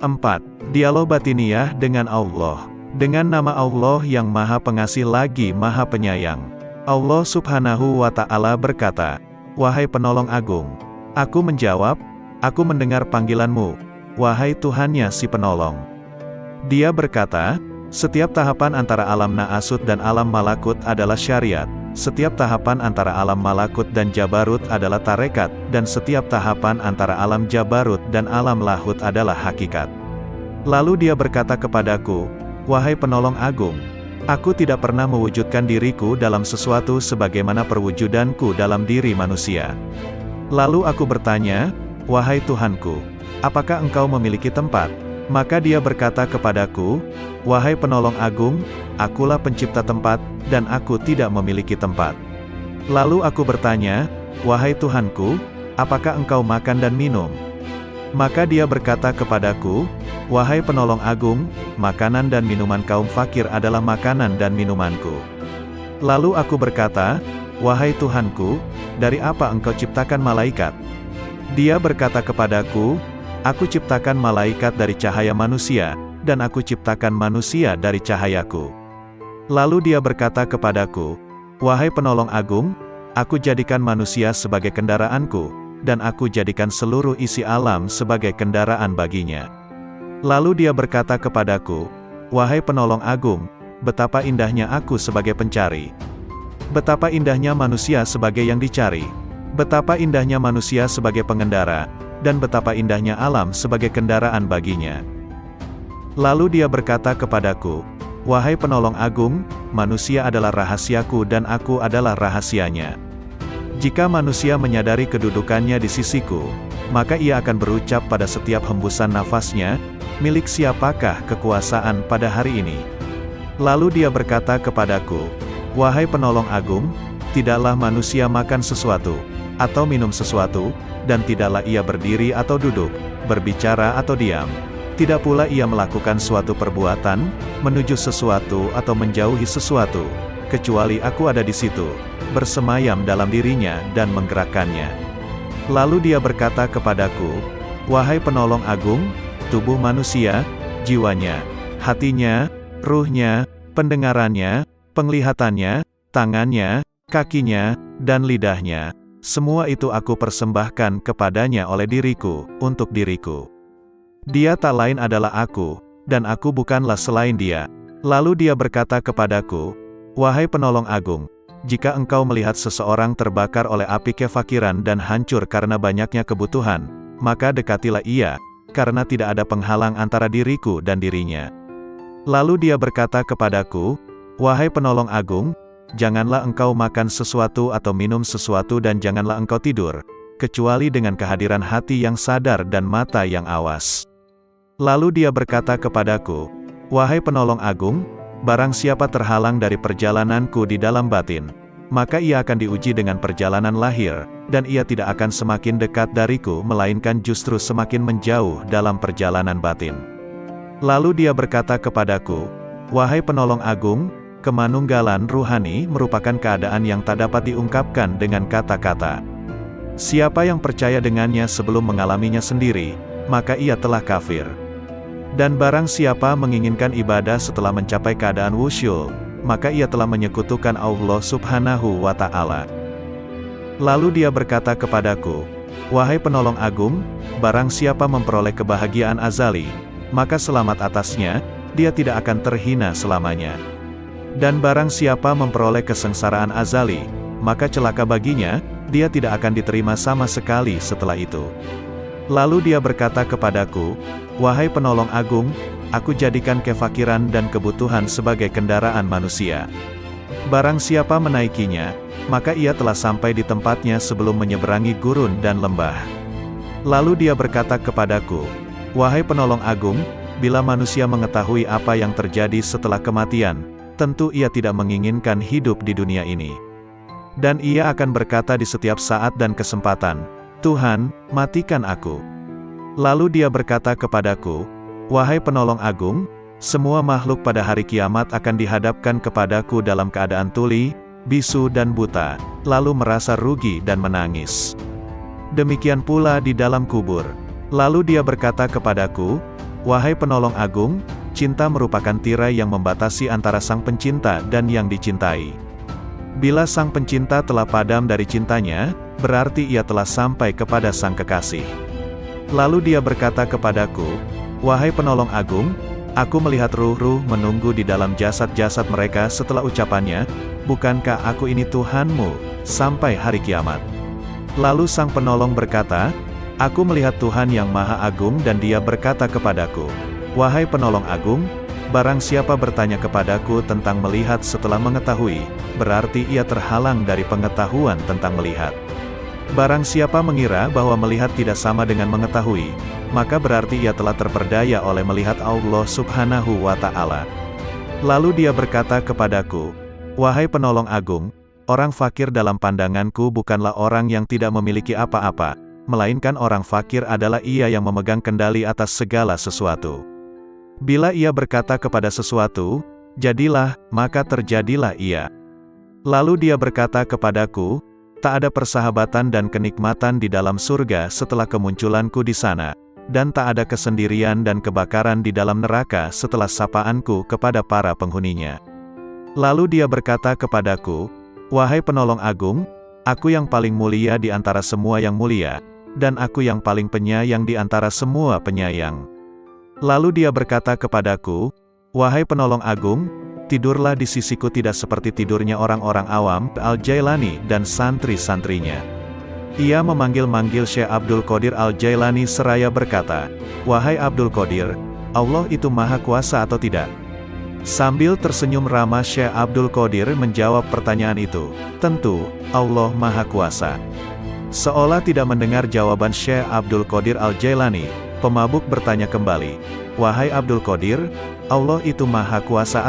[SPEAKER 1] 4. Dialog batiniyah dengan Allah. Dengan nama Allah yang Maha Pengasih lagi Maha Penyayang. Allah Subhanahu wa Ta'ala berkata, "Wahai penolong agung." Aku menjawab, "Aku mendengar panggilanmu, wahai Tuhannya si penolong." Dia berkata, "Setiap tahapan antara alam Na'asut dan alam Malakut adalah syariat, setiap tahapan antara alam Malakut dan Jabarut adalah tarekat, dan setiap tahapan antara alam Jabarut dan alam Lahut adalah hakikat." Lalu dia berkata kepadaku, "Wahai penolong agung, aku tidak pernah mewujudkan diriku dalam sesuatu sebagaimana perwujudanku dalam diri manusia." Lalu aku bertanya, "Wahai Tuhanku, apakah engkau memiliki tempat?" Maka dia berkata kepadaku, "Wahai penolong agung, akulah pencipta tempat, dan aku tidak memiliki tempat." Lalu aku bertanya, "Wahai Tuhanku, apakah engkau makan dan minum?" Maka dia berkata kepadaku, "Wahai penolong agung, makanan dan minuman kaum fakir adalah makanan dan minumanku." Lalu aku berkata, "Wahai Tuhanku, dari apa engkau ciptakan malaikat?" Dia berkata kepadaku, "Aku ciptakan malaikat dari cahaya manusia, dan aku ciptakan manusia dari cahayaku." Lalu dia berkata kepadaku, "Wahai penolong agung, aku jadikan manusia sebagai kendaraanku, dan aku jadikan seluruh isi alam sebagai kendaraan baginya." Lalu dia berkata kepadaku, "Wahai penolong agung, betapa indahnya aku sebagai pencari. Betapa indahnya manusia sebagai yang dicari. Betapa indahnya manusia sebagai pengendara, dan betapa indahnya alam sebagai kendaraan baginya." Lalu dia berkata kepadaku, "Wahai penolong agung, manusia adalah rahasiaku dan aku adalah rahasianya. Jika manusia menyadari kedudukannya di sisiku, maka ia akan berucap pada setiap hembusan nafasnya, 'Milik siapakah kekuasaan pada hari ini?' Lalu dia berkata kepadaku, 'Wahai penolong agung, tidaklah manusia makan sesuatu, atau minum sesuatu, dan tidaklah ia berdiri atau duduk, berbicara atau diam. Tidak pula ia melakukan suatu perbuatan, menuju sesuatu atau menjauhi sesuatu, kecuali aku ada di situ, bersemayam dalam dirinya dan menggerakkannya.' Lalu dia berkata kepadaku, 'Wahai penolong agung, tubuh manusia, jiwanya, hatinya, ruhnya, pendengarannya, penglihatannya, tangannya, kakinya, dan lidahnya, semua itu aku persembahkan kepadanya oleh diriku, untuk diriku. Dia tak lain adalah aku, dan aku bukanlah selain dia.' Lalu dia berkata kepadaku, 'Wahai penolong agung, jika engkau melihat seseorang terbakar oleh api kefakiran dan hancur karena banyaknya kebutuhan, maka dekatilah ia, karena tidak ada penghalang antara diriku dan dirinya.' Lalu dia berkata kepadaku, 'Wahai penolong agung, janganlah engkau makan sesuatu atau minum sesuatu dan janganlah engkau tidur, kecuali dengan kehadiran hati yang sadar dan mata yang awas.' Lalu dia berkata kepadaku, 'Wahai penolong agung, barang siapa terhalang dari perjalananku di dalam batin, maka ia akan diuji dengan perjalanan lahir, dan ia tidak akan semakin dekat dariku melainkan justru semakin menjauh dalam perjalanan batin.' Lalu dia berkata kepadaku, 'Wahai penolong agung, kemanunggalan ruhani merupakan keadaan yang tak dapat diungkapkan dengan kata-kata. Siapa yang percaya dengannya sebelum mengalaminya sendiri, maka ia telah kafir. Dan barang siapa menginginkan ibadah setelah mencapai keadaan wusyul, maka ia telah menyekutukan Allah Subhanahu wa Ta'ala.' Lalu dia berkata kepadaku, 'Wahai penolong agung, barang siapa memperoleh kebahagiaan azali, maka selamat atasnya, dia tidak akan terhina selamanya. Dan barang siapa memperoleh kesengsaraan azali, maka celaka baginya, dia tidak akan diterima sama sekali setelah itu.' Lalu dia berkata kepadaku, 'Wahai penolong agung, aku jadikan kefakiran dan kebutuhan sebagai kendaraan manusia. Barang siapa menaikinya, maka ia telah sampai di tempatnya sebelum menyeberangi gurun dan lembah.' Lalu dia berkata kepadaku, 'Wahai penolong agung, bila manusia mengetahui apa yang terjadi setelah kematian, tentu ia tidak menginginkan hidup di dunia ini. Dan ia akan berkata di setiap saat dan kesempatan, Tuhan, matikan aku.' Lalu dia berkata kepadaku, 'Wahai penolong agung, semua makhluk pada hari kiamat akan dihadapkan kepadaku dalam keadaan tuli, bisu dan buta, lalu merasa rugi dan menangis. Demikian pula di dalam kubur.' Lalu dia berkata kepadaku, 'Wahai penolong agung, cinta merupakan tirai yang membatasi antara sang pencinta dan yang dicintai. Bila sang pencinta telah padam dari cintanya, berarti ia telah sampai kepada sang kekasih.' Lalu dia berkata kepadaku, 'Wahai penolong agung, aku melihat ruh-ruh menunggu di dalam jasad-jasad mereka setelah ucapannya, bukankah aku ini Tuhanmu, sampai hari kiamat?' Lalu sang penolong berkata, 'Aku melihat Tuhan yang Maha Agung dan dia berkata kepadaku, Wahai penolong agung, barang siapa bertanya kepadaku tentang melihat setelah mengetahui, berarti ia terhalang dari pengetahuan tentang melihat. Barang siapa mengira bahwa melihat tidak sama dengan mengetahui, maka berarti ia telah terperdaya oleh melihat Allah Subhanahu wa Ta'ala.' Lalu dia berkata kepadaku, 'Wahai penolong agung, orang fakir dalam pandanganku bukanlah orang yang tidak memiliki apa-apa, melainkan orang fakir adalah ia yang memegang kendali atas segala sesuatu. Bila ia berkata kepada sesuatu, jadilah, maka terjadilah ia. Lalu dia berkata kepadaku, tak ada persahabatan dan kenikmatan di dalam surga setelah kemunculanku di sana, dan tak ada kesendirian dan kebakaran di dalam neraka setelah sapaanku kepada para penghuninya. Lalu dia berkata kepadaku, wahai penolong agung, aku yang paling mulia di antara semua yang mulia, dan aku yang paling penyayang di antara semua penyayang. Lalu dia berkata kepadaku, wahai penolong agung, tidurlah di sisiku tidak seperti tidurnya orang-orang awam, Al-Jailani dan santri-santrinya. Ia memanggil-manggil Syekh Abdul Qadir Al-Jailani seraya berkata, wahai Abdul Qadir, Allah itu maha kuasa atau tidak? Sambil tersenyum ramah Syekh Abdul Qadir menjawab pertanyaan itu, tentu, Allah maha kuasa. Seolah tidak mendengar jawaban Syekh Abdul Qadir Al-Jailani, pemabuk bertanya kembali, wahai Abdul Qadir, Allah itu maha kuasa